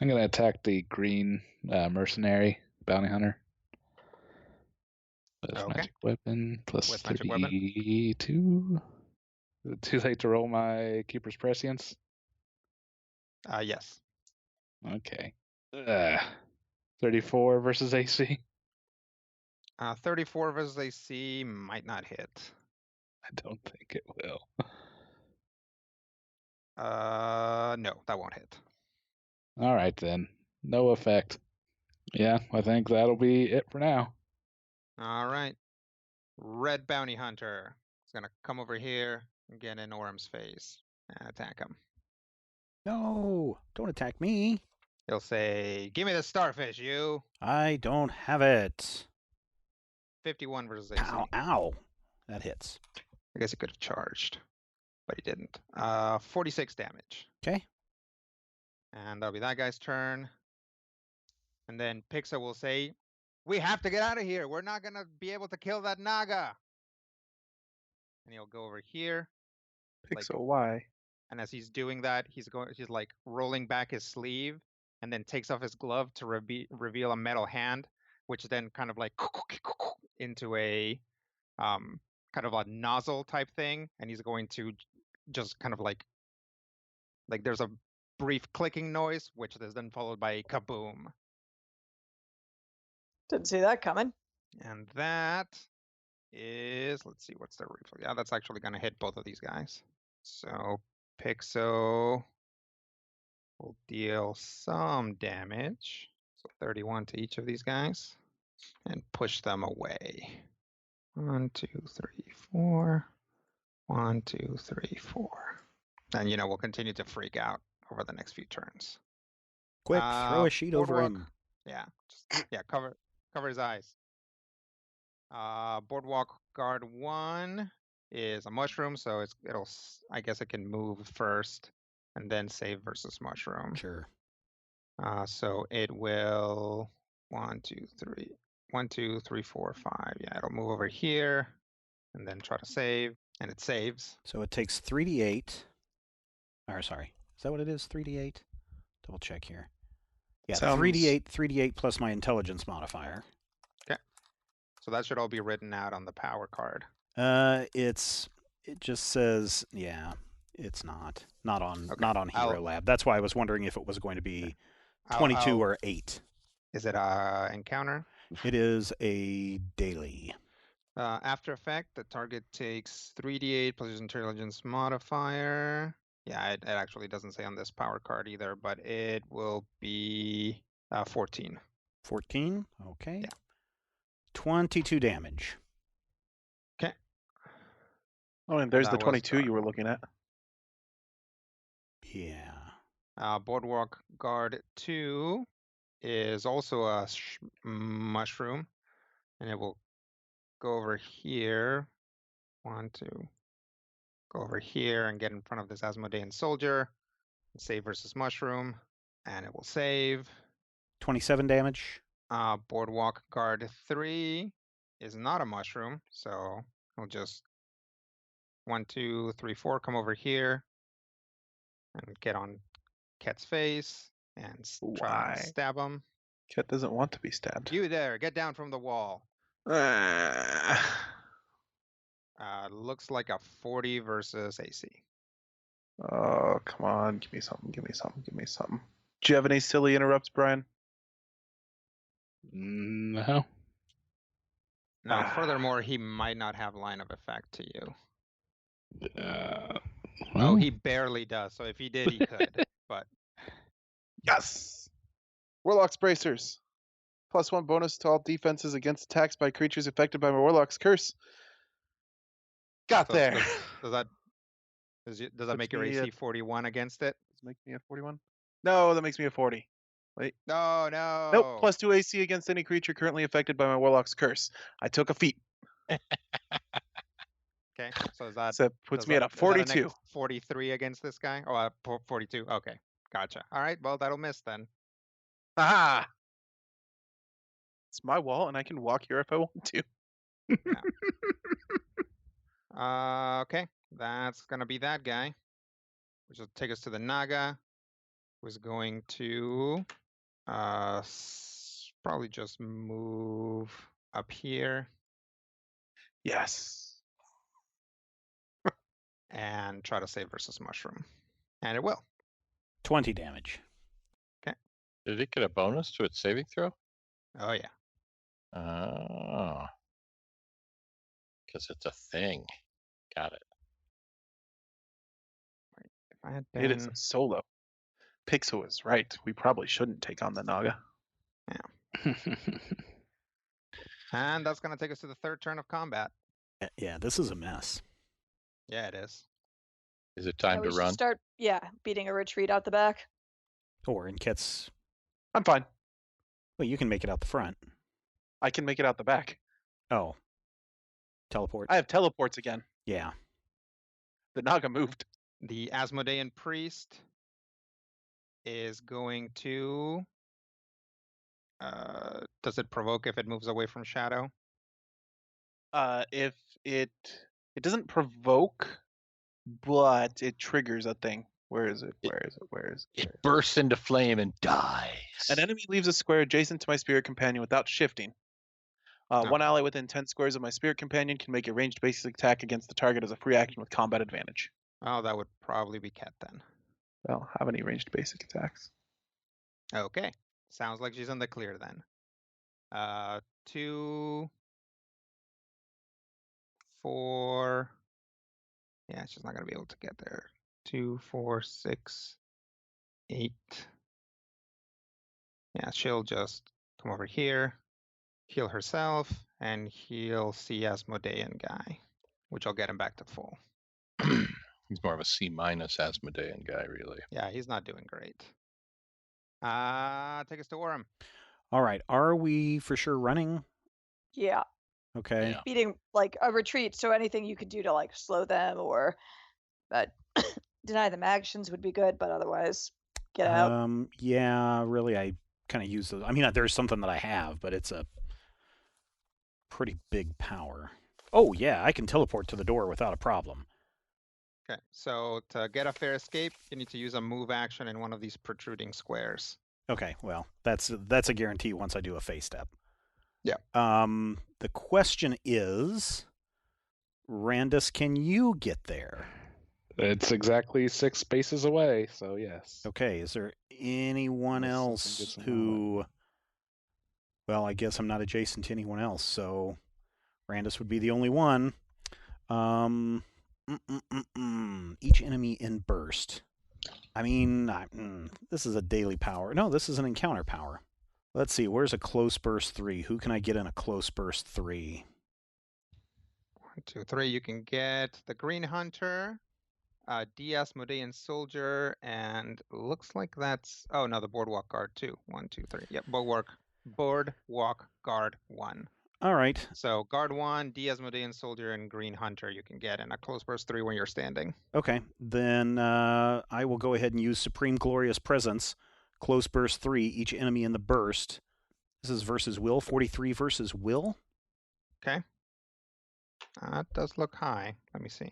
I'm gonna attack the green mercenary bounty hunter. With Okay. magic weapon plus With magic weapon. 32. Is it too late to roll my keeper's prescience? Yes. Okay. 34 versus AC. 34 versus AC might not hit. I don't think it will. No, that won't hit. All right then. No effect. Yeah, I think that'll be it for now. All right. Red bounty hunter is gonna come over here and get in Orm's face and attack him. No, don't attack me. He'll say, "Give me the starfish, you." I don't have it. 51 versus AC. Ow, ow. That hits. I guess he could have charged, but he didn't. 46 damage. Okay. And that'll be that guy's turn. And then Pixa will say, "We have to get out of here. We're not gonna be able to kill that Naga." And he'll go over here. Pixel, why? And as he's doing that, he's like rolling back his sleeve and then takes off his glove to reveal a metal hand, which then kind of like into a kind of a nozzle type thing. And he's going to just kind of like there's a brief clicking noise, which is then followed by a kaboom. Didn't see that coming. And that is, let's see, what's the reflex? Yeah, that's actually going to hit both of these guys. So Pixo will deal some damage. So 31 to each of these guys and push them away. 1, 2, 3, 4. 1, 2, 3, 4. And we'll continue to freak out over the next few turns. Quick, throw a sheet over Boardwalk. him. Yeah, cover his eyes. Boardwalk guard 1 is a mushroom, so I guess it can move first and then save versus mushroom. Sure. So it will 1, 2, 3, 1, 2, 3, 4, 5. Yeah, it'll move over here and then try to save, and it saves. So it takes 3d8. Or sorry, is that what it is? 3d8? Double check here. Yeah, 3d8 plus my intelligence modifier. Okay. So that should all be written out on the power card. It just says, yeah, it's not on Hero Lab. That's why I was wondering if it was going to be 22 or 8. Is it a encounter? It is a daily. After effect, the target takes 3d8 plus his intelligence modifier. Yeah, it actually doesn't say on this power card either, but it will be 14. 14? Okay. Yeah. 22 damage. Okay. Oh, and there's the 22 you were looking at. Yeah. Boardwalk guard 2 is also a mushroom, and it will go over here. 1, 2. Go over here and get in front of this Asmodean soldier. Save versus mushroom, and it will save. 27 damage. Boardwalk guard 3 is not a mushroom, so we'll just 1, 2, 3, 4 come over here and get on Ket's face and try and stab him. Ket doesn't want to be stabbed. You there, get down from the wall. Looks like a 40 versus AC. Oh, come on. Give me something. Give me something. Give me something. Do you have any silly interrupts, Brian? No. Now, furthermore, he might not have line of effect to you. Uh, Oh, well, he barely does. So if he did, he could. But Yes! Warlock's Bracers. +1 bonus to all defenses against attacks by creatures affected by my Warlock's Curse. Got so there. does that Puts make your me AC at- 41 against it? Does it make me a 41? No, that makes me a 40. Wait. No, no. Nope. +2 AC against any creature currently affected by my Warlock's Curse. I took a feat. Okay, so that So that puts me at a is that 42. 43 against this guy? Oh, 42. Okay, gotcha. All right, well, that'll miss then. Aha! It's my wall, and I can walk here if I want to. Okay, that's gonna be that guy, which will take us to the Naga, who's going to probably just move up here Yes. and try to save versus Mushroom, and it will. 20 damage. Did it get a bonus to its saving throw? Oh yeah. Oh. Because it's a thing. Got it. If I had It is been, a solo. Pixel is right. We probably shouldn't take on the Naga. and that's gonna take us to the third turn of combat. Yeah, this is a mess. Yeah, it is. Is it time we to should run? start, beating a retreat out the back. Or in Kit's. I'm fine. Well, you can make it out the front. I can make it out the back. Oh. Teleport. I have teleports again. Yeah. The Naga moved. The Asmodean Priest is going to. Does it provoke if it moves away from Shadow? If it doesn't provoke, but it triggers a thing. Where is it? Where is it? Where is it? It bursts into flame and dies. An enemy leaves a square adjacent to my spirit companion without shifting. One ally within 10 squares of my spirit companion can make a ranged basic attack against the target as a free action with combat advantage. Oh, that would probably be Ket then. I don't have any ranged basic attacks. Okay. Sounds like she's in the clear then. 2, 4. Yeah, she's not gonna be able to get there. 2, 4, 6, 8. Yeah, she'll just come over here, heal herself, and heal the Asmodean guy, which will get him back to full. He's more of a C- Asmodean guy, really. Yeah, he's not doing great. Take us to Orem. All right. Are we for sure running? Yeah. Okay. Yeah. Beating like a retreat, so anything you could do to like slow them or deny them actions would be good, but otherwise get out. Yeah, really, I kind of use those. I mean, there's something that I have, but it's a pretty big power. Oh, yeah, I can teleport to the door without a problem. Okay, so to get a fair escape, you need to use a move action in one of these protruding squares. Okay, well, that's a guarantee once I do a phase step. Yeah. The question is, Randus, can you get there? It's exactly 6 spaces away, so yes. Okay, is there anyone Unless something else gets in the who... Well, I guess I'm not adjacent to anyone else, so Randus would be the only one. Each enemy in burst. I mean, this is a daily power. No, this is an encounter power. Let's see, where's a close burst 3? Who can I get in a close burst 3? 1, 2, 3. You can get the Green Hunter, Asmodean Soldier, and looks like that's... Oh, no, the Boardwalk Guard too. 1, 2, 3. Yep, Boardwalk Guard 1. All right. So Guard 1, Asmodean Soldier, and Green Hunter you can get in a close burst 3 when you're standing. Okay, then I will go ahead and use Supreme Glorious Presence. Close burst 3, each enemy in the burst. This is versus will, 43 versus will. Okay. That does look high. Let me see.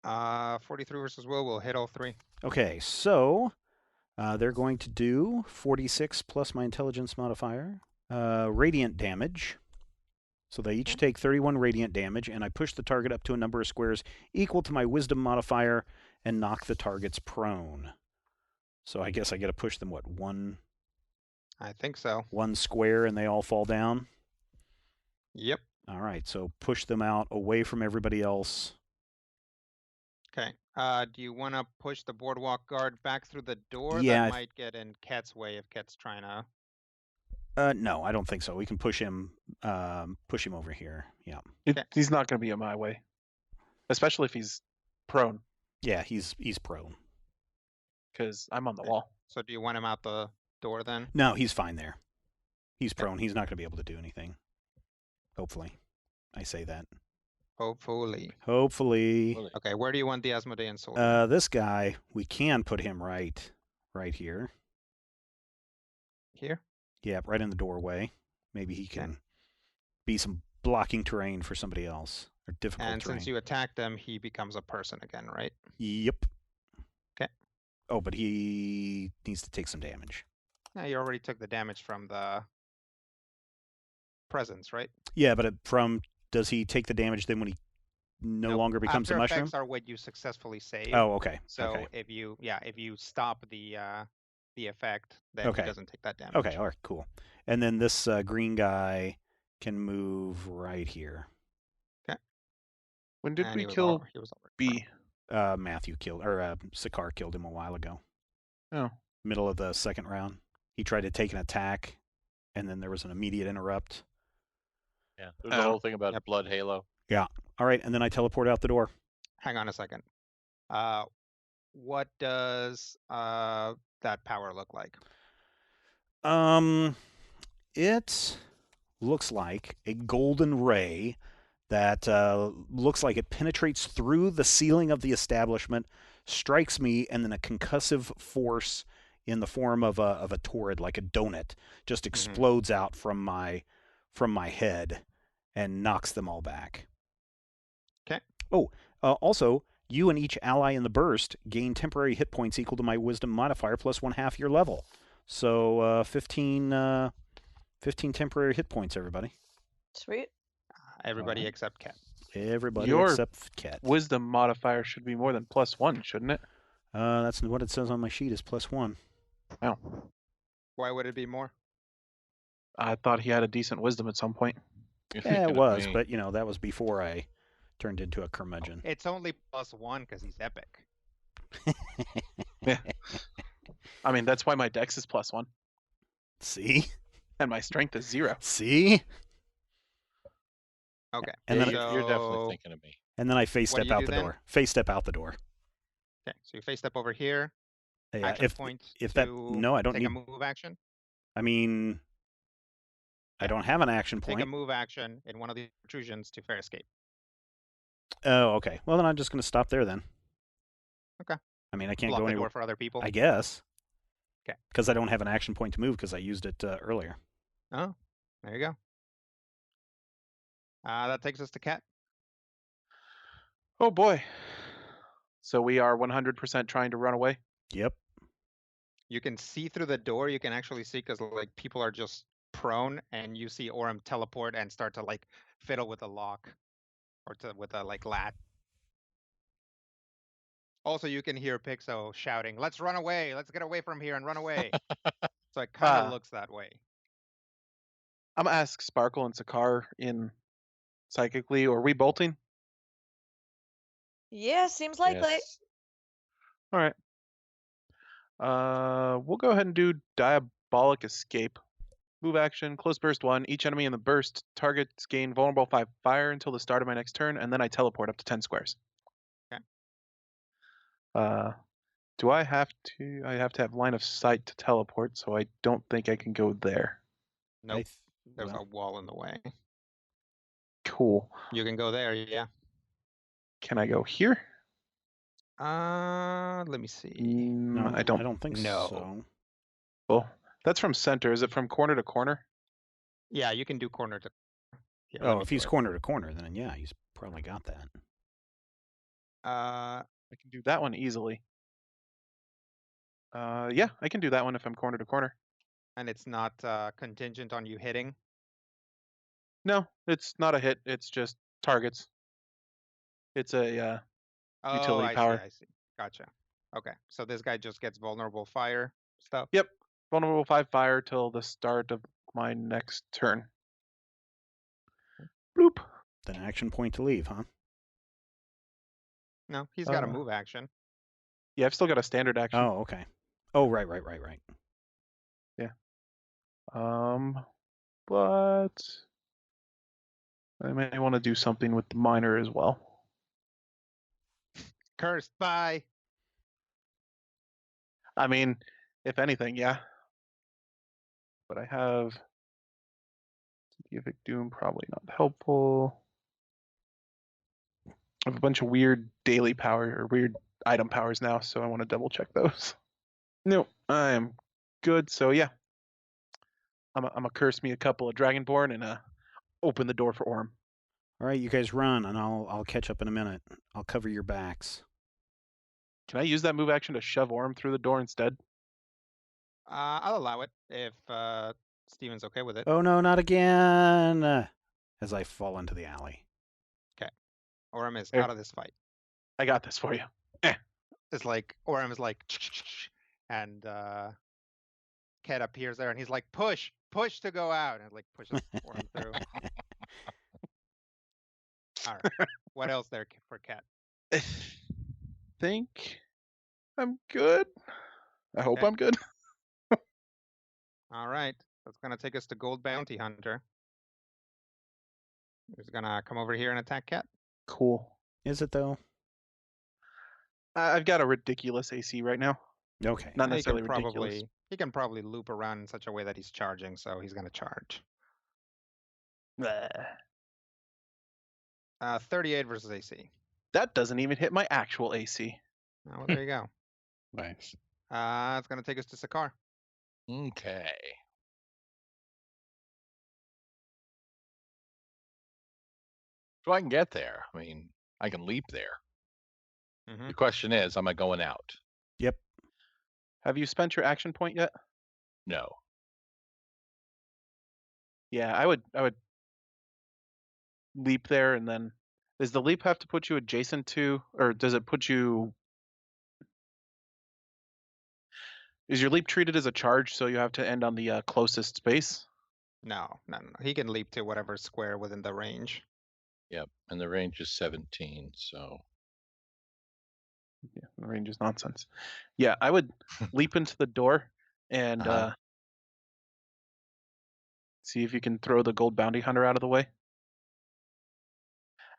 43 versus will hit all 3. Okay, so they're going to do 46 plus my intelligence modifier. radiant damage. So they each take 31 radiant damage, and I push the target up to a number of squares equal to my wisdom modifier and knock the targets prone. So I guess I get to push them, what, one I think so. square and they all fall down? Yep. All right, so push them out away from everybody else. Okay. Do you want to push the boardwalk guard back through the door? Yeah, That might get in Ket's way if Ket's trying to. No, I don't think so. We can push him over here. Yeah. He's not going to be in my way, especially if he's prone, Yeah, he's prone. because I'm on the wall. So do you want him out the door then? No, he's fine there. He's prone. He's not going to be able to do anything. Hopefully. I say that. Hopefully. Hopefully. Okay, where do you want the Asmodean sword? This guy, we can put him right here. Here? Yeah, right in the doorway. Maybe he can be some blocking terrain for somebody else, or difficult And terrain. since you attacked him, he becomes a person again, right? Yep. Okay. Oh, but he needs to take some damage. Yeah, you already took the damage from the presence, right? Yeah, but does he take the damage then when he no Nope. longer becomes a After mushroom? effects are what you successfully save. Oh, okay. So okay. if you stop the effect, then Okay. he doesn't take that damage. Okay, all right, cool. And then this green guy can move right here. When did And we he was kill already B? Matthew Sakar killed him a while ago. Oh. Middle of the second round. He tried to take an attack, and then there was an immediate interrupt. Yeah, there's the whole thing about Blood Halo. Yeah. All right, and then I teleport out the door. Hang on a second. What does that power look like? It looks like a golden ray that looks like it penetrates through the ceiling of the establishment, strikes me, and then a concussive force in the form of a torrid, like a donut, just explodes out from my head and knocks them all back. Okay. Oh, also, you and each ally in the burst gain temporary hit points equal to my wisdom modifier plus 1/2 your level. So 15 temporary hit points, everybody. Sweet. Everybody except Cat. Everybody Your except Cat. Wisdom modifier should be more than +1, shouldn't it? That's what it says on my sheet is +1. Oh. Why would it be more? I thought he had a decent wisdom at some point. Yeah, it was, but that was before I turned into a curmudgeon. It's only +1 because he's epic. Yeah. I mean, that's why my dex is +1. See? And my strength is 0. See? Okay. And then you're definitely thinking of me. And then I face What do step you out do the then? door. Face step out the door. Okay, so you face step over here. Yeah, Action point if to that no, I don't take need a move action. I mean I don't have an action point. Take a move action in one of the protrusions to fair escape. Oh, okay. Well, then I'm just going to stop there then. Okay. I mean, I can't Block go the anywhere door for other people. I guess. Okay. Because I don't have an action point to move because I used it earlier. Oh, there you go. That takes us to Cat. Oh boy. So we are 100% trying to run away? Yep. You can see through the door. You can actually see because like people are just prone, and you see Orem teleport and start to like fiddle with a lock or with a like latch. Also, you can hear Pixo shouting, "Let's run away! Let's get away from here and run away!" So it kind of looks that way. I'm gonna ask Sparkle and Sakar in psychically, or are we bolting? Yeah, seems likely. Yes. All right. We'll go ahead and do Diabolic Escape. Move action, close burst 1. Each enemy in the burst targets gain vulnerable 5 fire until the start of my next turn, and then I teleport up to 10 squares. Okay. Do I have to? I have to have line of sight to teleport, so I don't think I can go there. Nope. There's a wall in the way. Cool. You can go there, yeah. Can I go here? Let me see. No, I don't. I don't think No. so. Well, that's from center. Is it from corner to corner? Yeah, you can do corner to. Yeah, Oh, if he's corner to corner, then yeah, he's probably got that. I can do that one easily. Yeah, I can do that one if I'm corner to corner. And it's not contingent on you hitting? No, it's not a hit. It's just targets. It's a Oh, utility I power. see, I see. Gotcha. Okay, so this guy just gets vulnerable fire stuff? Yep. Vulnerable 5 fire till the start of my next turn. Bloop. An action point to leave, huh? No, he's got a move action. Yeah, I've still got a standard action. Oh, okay. Oh, right. Yeah. But I may want to do something with the miner as well. Cursed by. I mean, if anything, yeah. But I have Scientific Doom, probably not helpful. I have a bunch of weird daily power or weird item powers now, so I want to double check those. No, I am good. So yeah, I'm gonna curse me a couple of Dragonborn and open the door for Orm. All right, you guys run, and I'll catch up in a minute. I'll cover your backs. Can I use that move action to shove Orm through the door instead? I'll allow it if Steven's okay with it. Oh no, not again! As I fall into the alley. Okay. Orem is Here. out of this fight. I got this for you. It's like Orem is like, and Ket appears there, and he's like, push to go out, and like pushes Orem through. All right. What else there for Ket? I think I'm good. I hope Okay. I'm good. All right. That's gonna take us to Gold Bounty Hunter. He's gonna come over here and attack Ket. Cool. Is it though? I've got a ridiculous AC right now. Okay. Not He necessarily can ridiculous. probably loop around in such a way that he's charging, so he's gonna charge. Bleh. 38 versus AC. That doesn't even hit my actual AC. Oh, well, there you go. Nice. It's gonna take us to Sakar. Okay. So I can get there. I mean, I can leap there. Mm-hmm. The question is, am I going out? Yep. Have you spent your action point yet? No. Yeah, I would leap there, and then does the leap have to put you adjacent to, or does it put you? Is your leap treated as a charge, so you have to end on the closest space? No. He can leap to whatever square within the range. Yep. And the range is 17, so. Yeah, the range is nonsense. Yeah, I would leap into the door and see if you can throw the gold bounty hunter out of the way.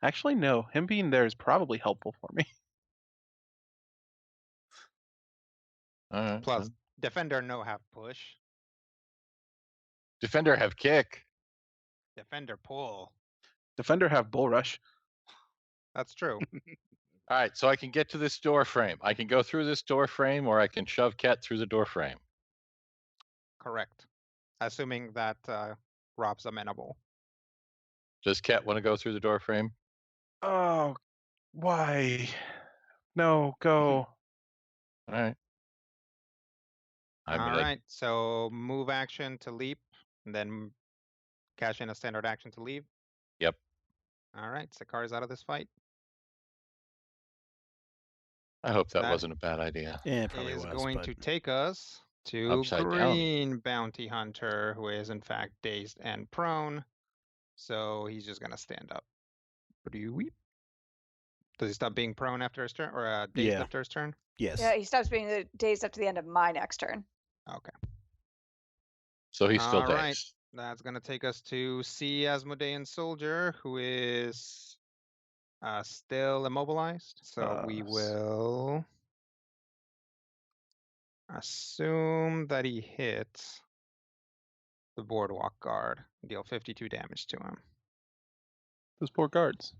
Actually, no. Him being there is probably helpful for me. All right. Plus, Defender no have push. Defender have kick. Defender pull. Defender have bull rush. That's true. All right, so I can get to this door frame. I can go through this door frame, or I can shove Ket through the door frame. Correct. Assuming that Rob's amenable. Does Ket want to go through the door frame? Oh, why? No, go. All right. All right. So move action to leap, and then cash in a standard action to leave. Yep. All right. Sakar's out of this fight. I hope that wasn't a bad idea. Yeah, it probably Is was. going but... to take us to Upside Green Bounty Hunter, who is in fact dazed and prone. So he's just gonna stand up. Do you weep? Does he stop being prone after his turn, or dazed after his turn? Yes. Yeah, he stops being dazed up to the end of my next turn. Okay. So he's still All dazed. right. That's gonna take us to C Asmodean Soldier, who is still immobilized. So we will assume that he hits the Boardwalk Guard, deal 52 damage to him. Those poor guards.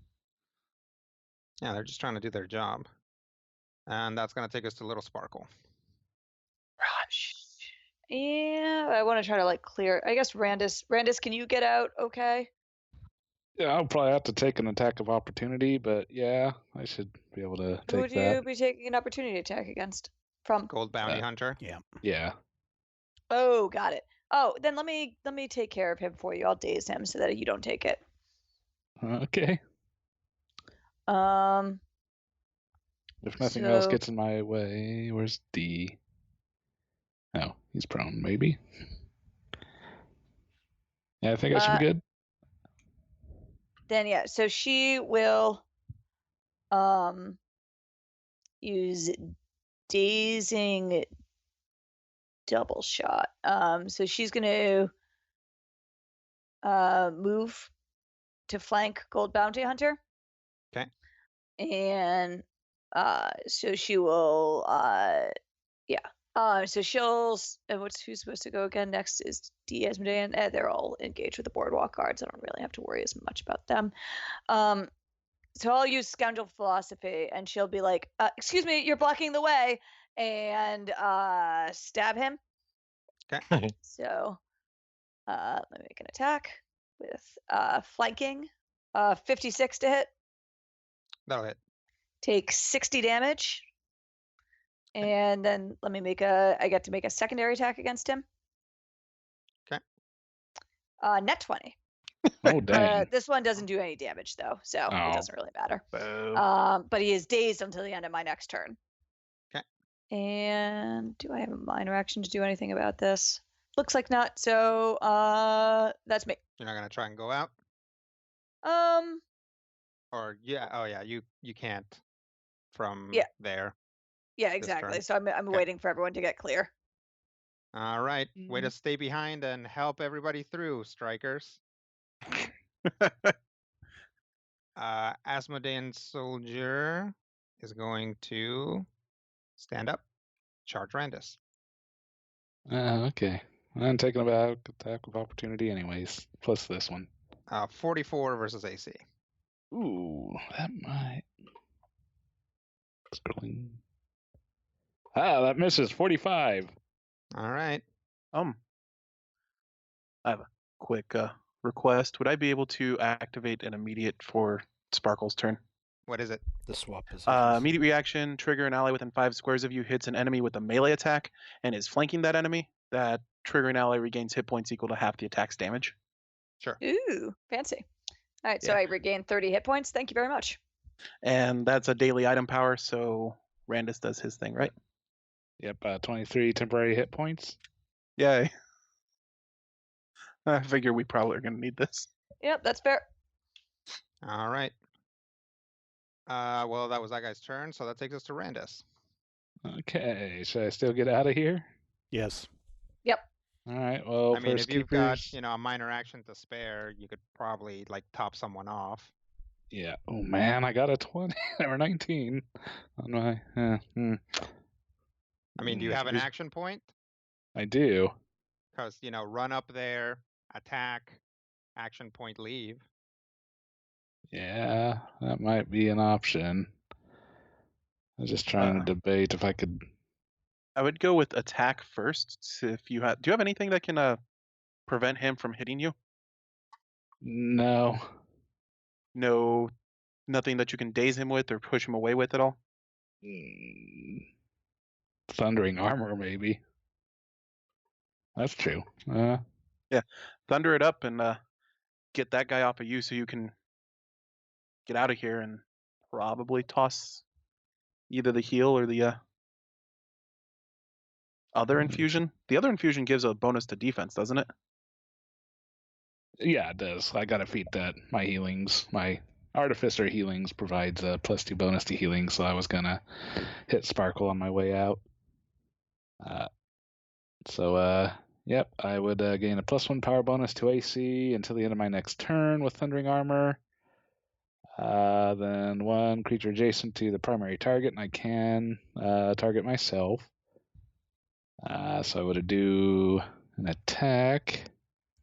Yeah, they're just trying to do their job. And that's going to take us to Little Sparkle. Yeah, I want to try to like clear. I guess Randus, can you get out okay? Yeah, I'll probably have to take an attack of opportunity, but yeah, I should be able to Who take would you be taking an opportunity attack against? From? Gold Bounty Hunter. Yeah. Yeah. Oh, got it. Oh, then let me take care of him for you. I'll daze him so that you don't take it. Okay. If nothing else gets in my way, where's D? Oh, he's prone, maybe. Yeah, I think I should be good. Then yeah, so she will use dazing double shot. So she's gonna move to flank Gold Bounty Hunter. Okay. And so she will so she'll who's supposed to go again next is D Asmodean. They're all engaged with the boardwalk guards. I don't really have to worry as much about them. So I'll use Scoundrel Philosophy, and she'll be like, excuse me, you're blocking the way, and stab him. Okay. So let me make an attack with flanking. 56 to hit. That'll hit. Take 60 damage. And then let me I get to make a secondary attack against him. Okay. Net 20. Oh, dang. This one doesn't do any damage, though, so it doesn't really matter. But he is dazed until the end of my next turn. Okay. And do I have a minor action to do anything about this? Looks like not, so that's me. You're not going to try and go out? Or, yeah, oh, yeah, you can't from there. Yeah, exactly. So I'm waiting for everyone to get clear. All right. Way to stay behind and help everybody through, strikers. Asmodean soldier is going to stand up, charge Randus. Okay. I'm taking a back attack of opportunity anyways, plus this one. 44 versus AC. Ooh, that might... that misses. 45. All right. I have a quick request. Would I be able to activate an immediate for Sparkle's turn? What is it? The swap positions. Immediate reaction, trigger an ally within 5 squares of you hits an enemy with a melee attack and is flanking that enemy. That triggering ally regains hit points equal to half the attack's damage. Sure. Ooh, fancy. All right, so I regain 30 hit points. Thank you very much. And that's a daily item power, so Randus does his thing, right? Yep, 23 temporary hit points. Yay. I figure we probably are going to need this. Yep, that's fair. All right. Well, that was that guy's turn, so that takes us to Randus. Okay, should I still get out of here? Yes. Yep. All right, well, I mean, first if you've keepers... got, a minor action to spare, you could probably, top someone off. Yeah. Oh, man, I got a 20 or 19 on my... I mean, do you have an action point? I do. Because, run up there, attack, action point, leave. Yeah, that might be an option. I was just trying to debate if I could... I would go with attack first. If you do you have anything that can prevent him from hitting you? No. No, nothing that you can daze him with or push him away with at all? Thundering armor, maybe. That's true. Yeah, thunder it up and get that guy off of you so you can get out of here and probably toss either the heal or the other infusion. The other infusion gives a bonus to defense, doesn't it? Yeah, it does. I gotta feed that. My healings, my Artificer healings provides a +2 bonus to healing, so I was gonna hit Sparkle on my way out. Yep, I would gain a +1 power bonus to AC until the end of my next turn with Thundering Armor. Then one creature adjacent to the primary target, and I can target myself. So I would do an attack.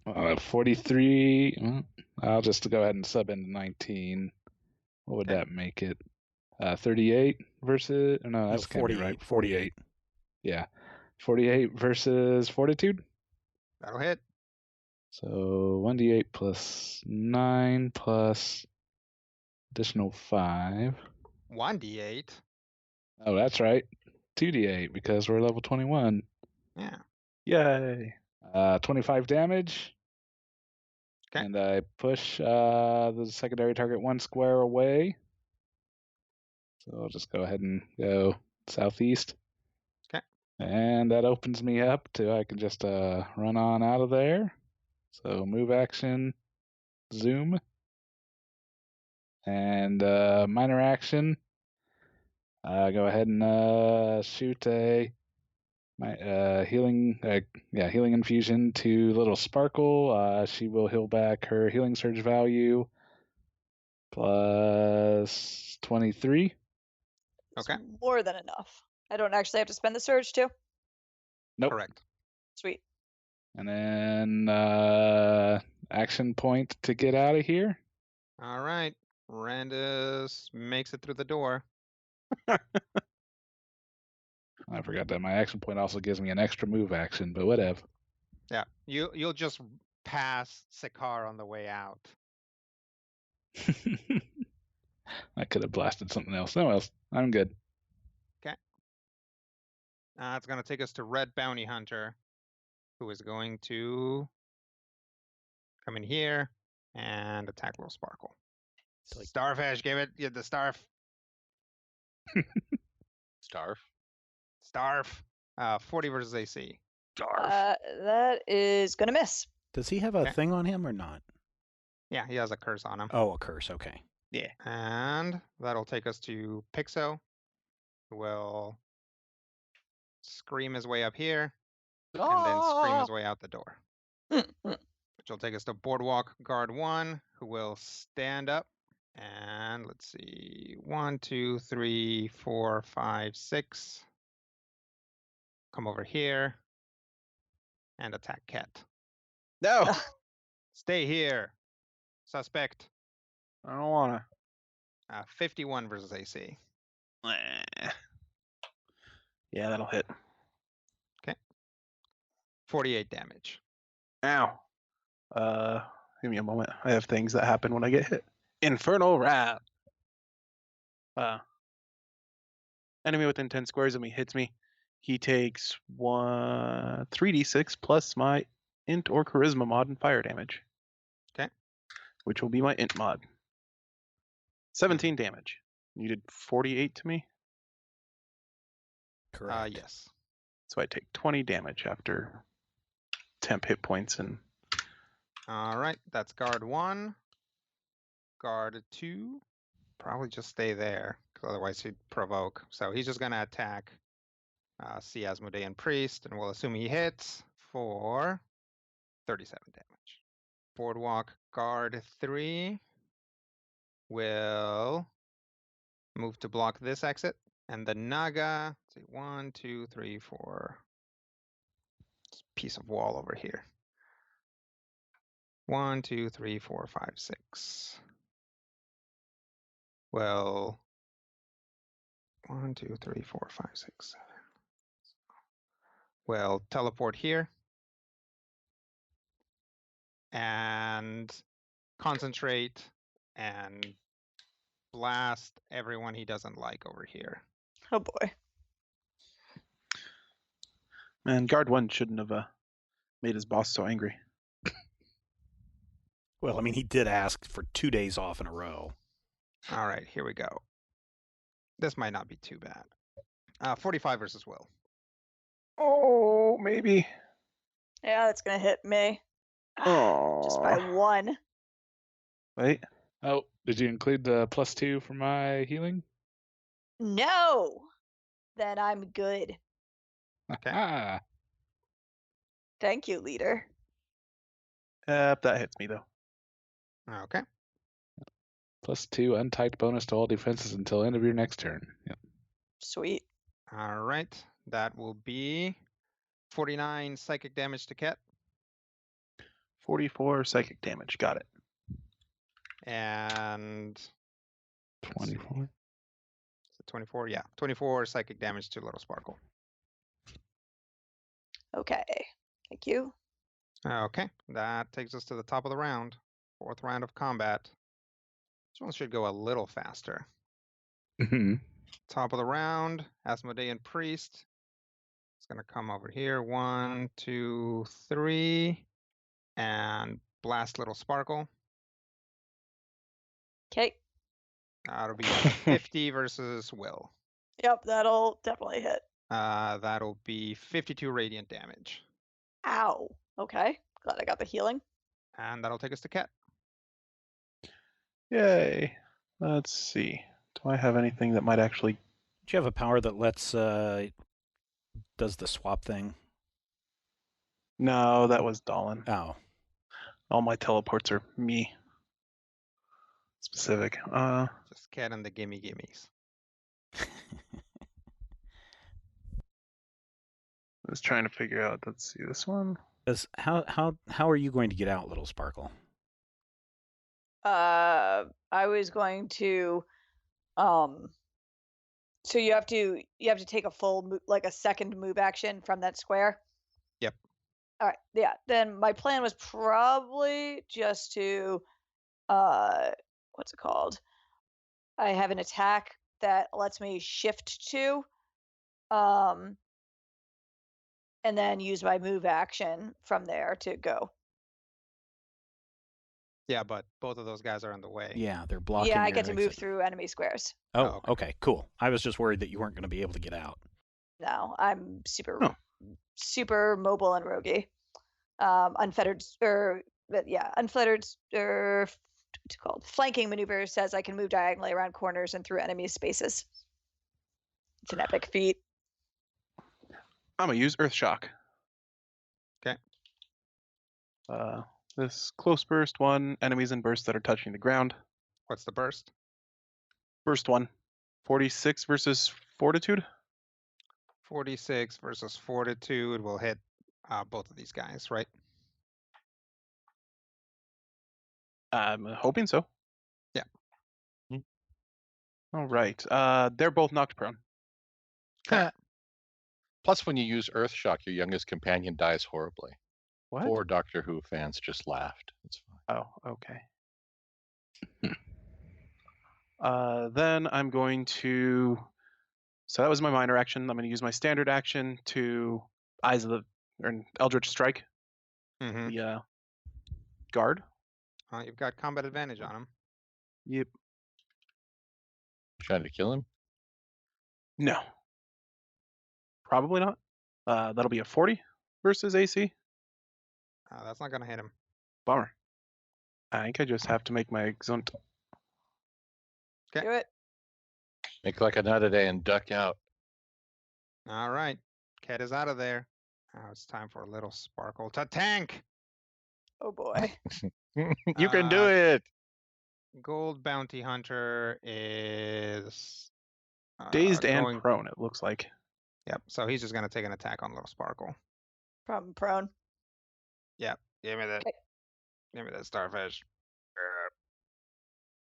43. Well, I'll just go ahead and sub into 19. What would that make it? 38 versus... No, that's 48. Right. 48. Yeah. 48 versus Fortitude? That'll hit. So 1d8 plus 9 plus additional 5. 1d8? Oh, that's right. 2d8 because we're level 21. Yeah. Yay. 25 damage. Okay. And I push the secondary target 1 square away. So I'll just go ahead and go southeast. Okay. And that opens me up to I can just run on out of there. So move action, zoom. And minor action. Go ahead and shoot my healing infusion to Little Sparkle. She will heal back her healing surge value plus 23. It's Okay. more than enough. I don't actually have to spend the surge too. Nope. Correct. Sweet. And then action point to get out of here. All right. Randus makes it through the door. I forgot that my action point also gives me an extra move action, but whatever. Yeah. You'll just pass Sikar on the way out. I could have blasted something else. No else. I'm good. It's going to take us to Red Bounty Hunter, who is going to come in here and attack Little Sparkle. Starfish, give it the starf. Starf. 40 versus AC. That is gonna miss. Does he have a Okay. thing on him or not? Yeah, he has a curse on him. Oh, a curse. Okay. Yeah. And that'll take us to Pixo, who will scream his way up here and then scream his way out the door. Which will take us to Boardwalk Guard 1, who will stand up. And let's see, 1, 2, 3, 4, 5, 6. Come over here and attack Ket. No, Stay here. Suspect. I don't wanna. 51 versus AC. Yeah, that'll hit. 48 damage. Ow. Give me a moment. I have things that happen when I get hit. Infernal Wrath. Enemy within 10 squares of me hits me. He takes 3d6 plus my int or charisma mod and fire damage. Okay. Which will be my int mod. 17 damage. You did 48 to me, Correct. Yes. so I take 20 damage after temp hit points and All right, that's guard 1. Guard 2. Probably just stay there, because otherwise he'd provoke. So he's just going to attack Sea Asmodean Priest, and we'll assume he hits for 37 damage. Boardwalk Guard 3 will move to block this exit. And the Naga, let's see, 1, 2, 3, 4. Piece of wall over here. 1, 2, 3, 4, 5, 6. Well, 1, 2, 3, 4, 5, 6, 7. Well, teleport here. And concentrate and blast everyone he doesn't like over here. Oh boy. man, guard 1 shouldn't have made his boss so angry. Well, I mean, he did ask for 2 days off in a row. All right, here we go. This might not be too bad. 45 versus Will. Oh, maybe. Yeah, that's gonna hit me. Just by Oh. 1. Wait. Oh, did you include the +2 for my healing? No. Then I'm good. Okay. Ah, Thank you, leader. That hits me though. Okay. +2 untyped bonus to all defenses until end of your next turn. Yep. Sweet. All right. That will be 49 psychic damage to Ket. 44 psychic damage. Got it. And 24. is it 24? Yeah, 24 psychic damage to Little Sparkle. Okay. Thank you. Okay, that takes us to the top of the round. 4th round of combat. This one should go a little faster. Mhm. Top of the round, Asmodean Priest is gonna come over here. 1, 2, 3, and blast little sparkle. Okay. That'll be a 50 versus Will. Yep, that'll definitely hit. That'll be 52 radiant damage. Ow. Okay. Glad I got the healing. And that'll take us to Ket. Yay. Let's see. Do I have anything that might actually... Do you have a power that lets does the swap thing? No, that was Dolan. Oh. All my teleports are me. Specific. Just Ket and the gimme gimmies. I was trying to figure out, let's see, this one. How are you going to get out, little Sparkle? I was going to, so you have to take a full like a second move action from that square. Yep. All right. Yeah. Then my plan was probably just to, what's it called? I have an attack that lets me shift to, and then use my move action from there to go. Yeah, but both of those guys are in the way. Yeah, they're blocking. Yeah, I your get to move exit. through enemy squares. Oh, okay, cool. I was just worried that you weren't going to be able to get out. No, I'm super mobile and roguey. Unfettered, unfettered, what's it called? Flanking maneuver says I can move diagonally around corners and through enemy spaces. It's an epic feat. I'm gonna use Earth Shock. Okay. This close burst one, enemies in bursts that are touching the ground. What's the burst? Burst one. 46 versus Fortitude. 46 versus Fortitude will hit both of these guys, right? I'm hoping so. Yeah. All right. They're both knocked prone. Plus, when you use Earth Shock, your youngest companion dies horribly. What? 4 Doctor Who fans just laughed. It's fine. Oh, okay. Then I'm going to... So that was my minor action. I'm going to use my standard action to Eyes of the... or Eldritch Strike. Mm-hmm. The guard. You've got combat advantage on him. Yep. Trying to kill him? No. Probably not. That'll be a 40 versus AC. That's not going to hit him. Bummer. I think I just have to make my Exunt. Okay. Do it. Make like another day and duck out. All right. Ket is out of there. Now it's time for a little Sparkle to tank. Oh boy. You can do it. Gold Bounty Hunter is Dazed and prone, it looks like. Yep. So he's just going to take an attack on little Sparkle. From prone. Yep. Give me that. Okay. Give me that starfish.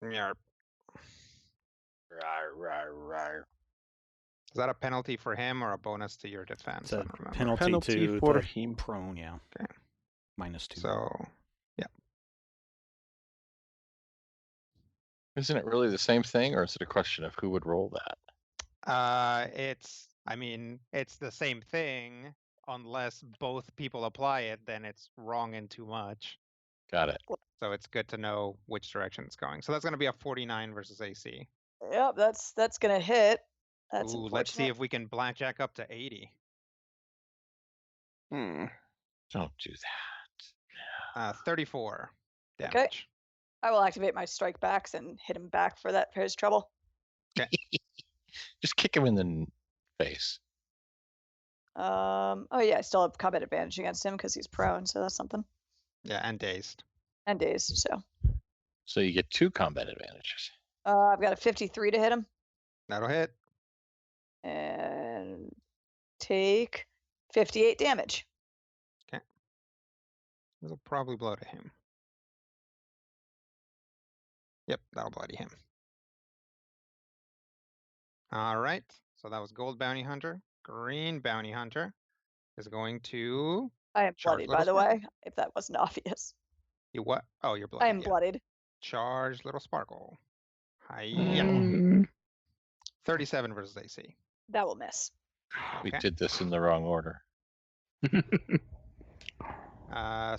Yarp. Is that a penalty for him or a bonus to your defense? It's a I don't remember. penalty to for the him. prone, yeah. Okay. -2. So, yeah. Isn't it really the same thing, or is it a question of who would roll that? It's the same thing unless both people apply it, then it's wrong in too much. Got it. So it's good to know which direction it's going. So that's going to be a 49 versus AC. Yep, that's gonna hit. That's Ooh, let's see unfortunate. if we can blackjack up to 80. Don't do that. 34 damage. Okay. I will activate my strike backs and hit him back for his trouble. Okay. Just kick him in the face. Oh yeah, I still have combat advantage against him because he's prone, so that's something. Yeah, and dazed. And dazed, so. So you get 2 combat advantages. I've got a 53 to hit him. That'll hit. And take 58 damage. This will probably blow to him. Yep, that'll bloody him. All right. So that was Gold Bounty Hunter. Green Bounty Hunter is going to... I am Charge bloodied, by the little way, if that wasn't obvious. You what? Oh, you're bloody. I am bloodied. Charge little Sparkle. Hiya. 37 versus AC. That will miss. We Okay. did this in the wrong order.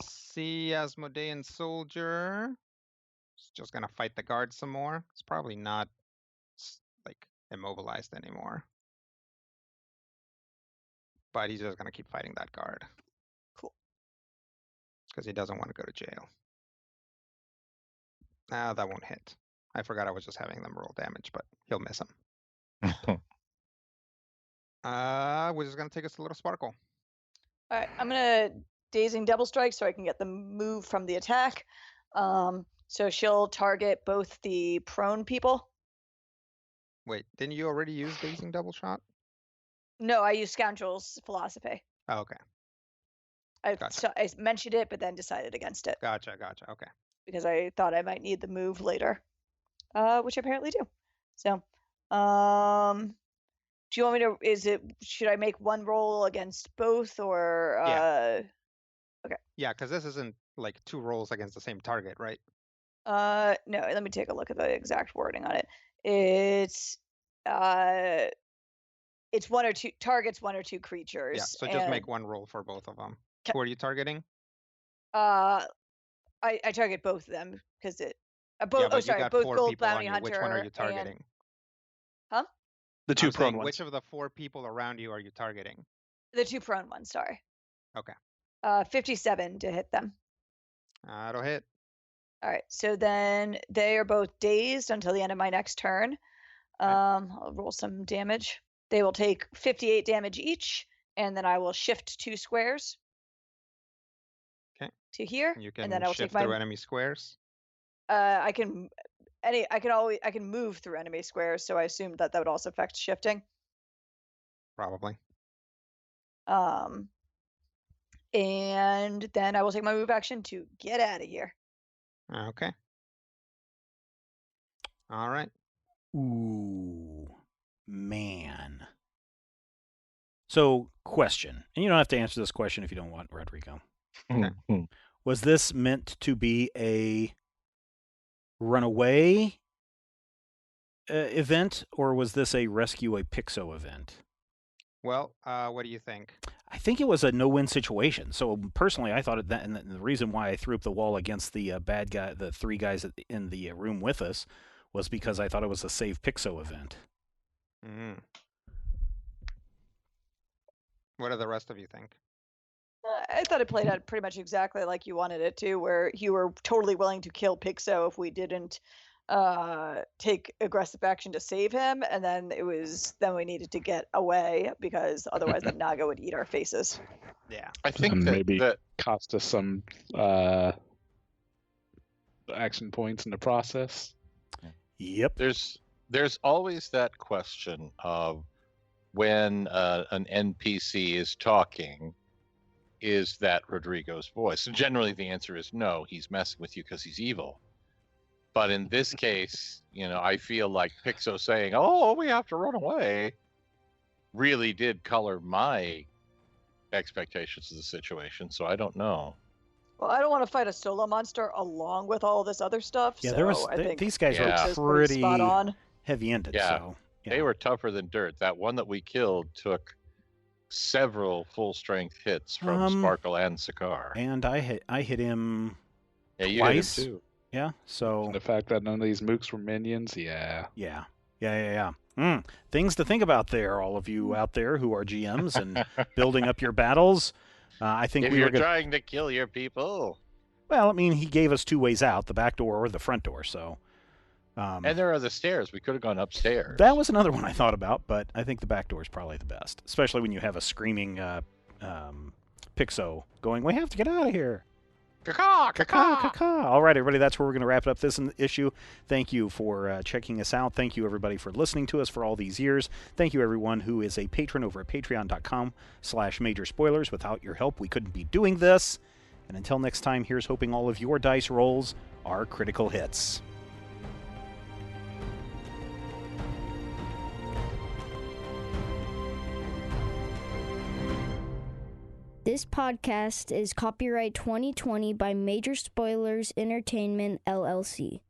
See Asmodean Soldier. He's just gonna fight the guard some more. It's probably not like immobilized anymore. But he's just gonna keep fighting that guard. Cool. Because he doesn't want to go to jail. That won't hit. I forgot I was just having them roll damage, but he'll miss him. We're just gonna take us a little sparkle. All right, I'm gonna dazing double strike so I can get the move from the attack. So she'll target both the prone people. Wait, didn't you already use dazing double shot? No, I use Scoundrel's philosophy. Oh, okay. So I mentioned it, but then decided against it. Gotcha. Okay. Because I thought I might need the move later, which I apparently do. So, do you want me to? Should I make one roll against both, or? Yeah. Okay. Yeah, because this isn't like 2 rolls against the same target, right? No. Let me take a look at the exact wording on it. It's 1 or 2 targets, 1 or 2 creatures. Yeah. So just make one roll for both of them. Who are you targeting? I target both of them because it. Both. Yeah, but sorry, you got both 4 gold people bounty on you. hunter. Which one are you targeting? Huh? The 2 I'm prone saying, ones. which of the 4 people around you are you targeting? The 2 prone ones. Sorry. Okay. 57 to hit them. That'll hit. All right. So then they are both dazed until the end of my next turn. I'll roll some damage. They will take 58 damage each, and then I will shift 2 squares. Okay. To here, You can and then I will shift take through enemy squares. I can move through enemy squares, so I assumed that would also affect shifting. Probably. And then I will take my move action to get out of here. Okay. All right. Ooh, man. So, question, and you don't have to answer this question if you don't want, Rodrigo. Was this meant to be a runaway event, or was this a rescue a Pixo event? Well, what do you think? I think it was a no-win situation. So personally, I thought that, and the reason why I threw up the wall against the bad guy, the 3 guys in the room with us, was because I thought it was a save Pixo event. Mm. What do the rest of you think? I thought it played out pretty much exactly like you wanted it to, where you were totally willing to kill Pixo if we didn't take aggressive action to save him, and then we needed to get away because otherwise the Naga would eat our faces. Yeah. I think and that, maybe that cost us some action points in the process. Yep. there's always that question of when an NPC is talking, is that Rodrigo's voice? And generally the answer is no, he's messing with you because he's evil. But in this case, I feel like Pixo saying, "Oh, we have to run away," really did color my expectations of the situation. So I don't know. Well, I don't want to fight a solo monster along with all this other stuff. Yeah, so I think these guys Yeah. Pixo's were pretty spot on. heavy-ended. Yeah. So They were tougher than dirt. That one that we killed took several full-strength hits from Sparkle and Sakar. And I hit him. Yeah, you twice. hit him too. Yeah. So And the fact that none of these mooks were minions, Yeah. Things to think about there, all of you out there who are GMs and building up your battles. I think If we you're were trying to kill your people. Well, I mean, he gave us 2 ways out: the back door or the front door. So. And there are the stairs. We could have gone upstairs. That was another one I thought about, but I think the back door is probably the best, especially when you have a screaming Pixo going, "We have to get out of here!" Caw, Caw, caw, caw. All right, everybody, that's where we're going to wrap it up this issue. Thank you for checking us out. Thank you, everybody, for listening to us for all these years. Thank you, everyone who is a patron over at patreon.com/majorspoilers. Without your help, we couldn't be doing this. And until next time, here's hoping all of your dice rolls are critical hits. This podcast is copyright 2020 by Major Spoilers Entertainment, LLC.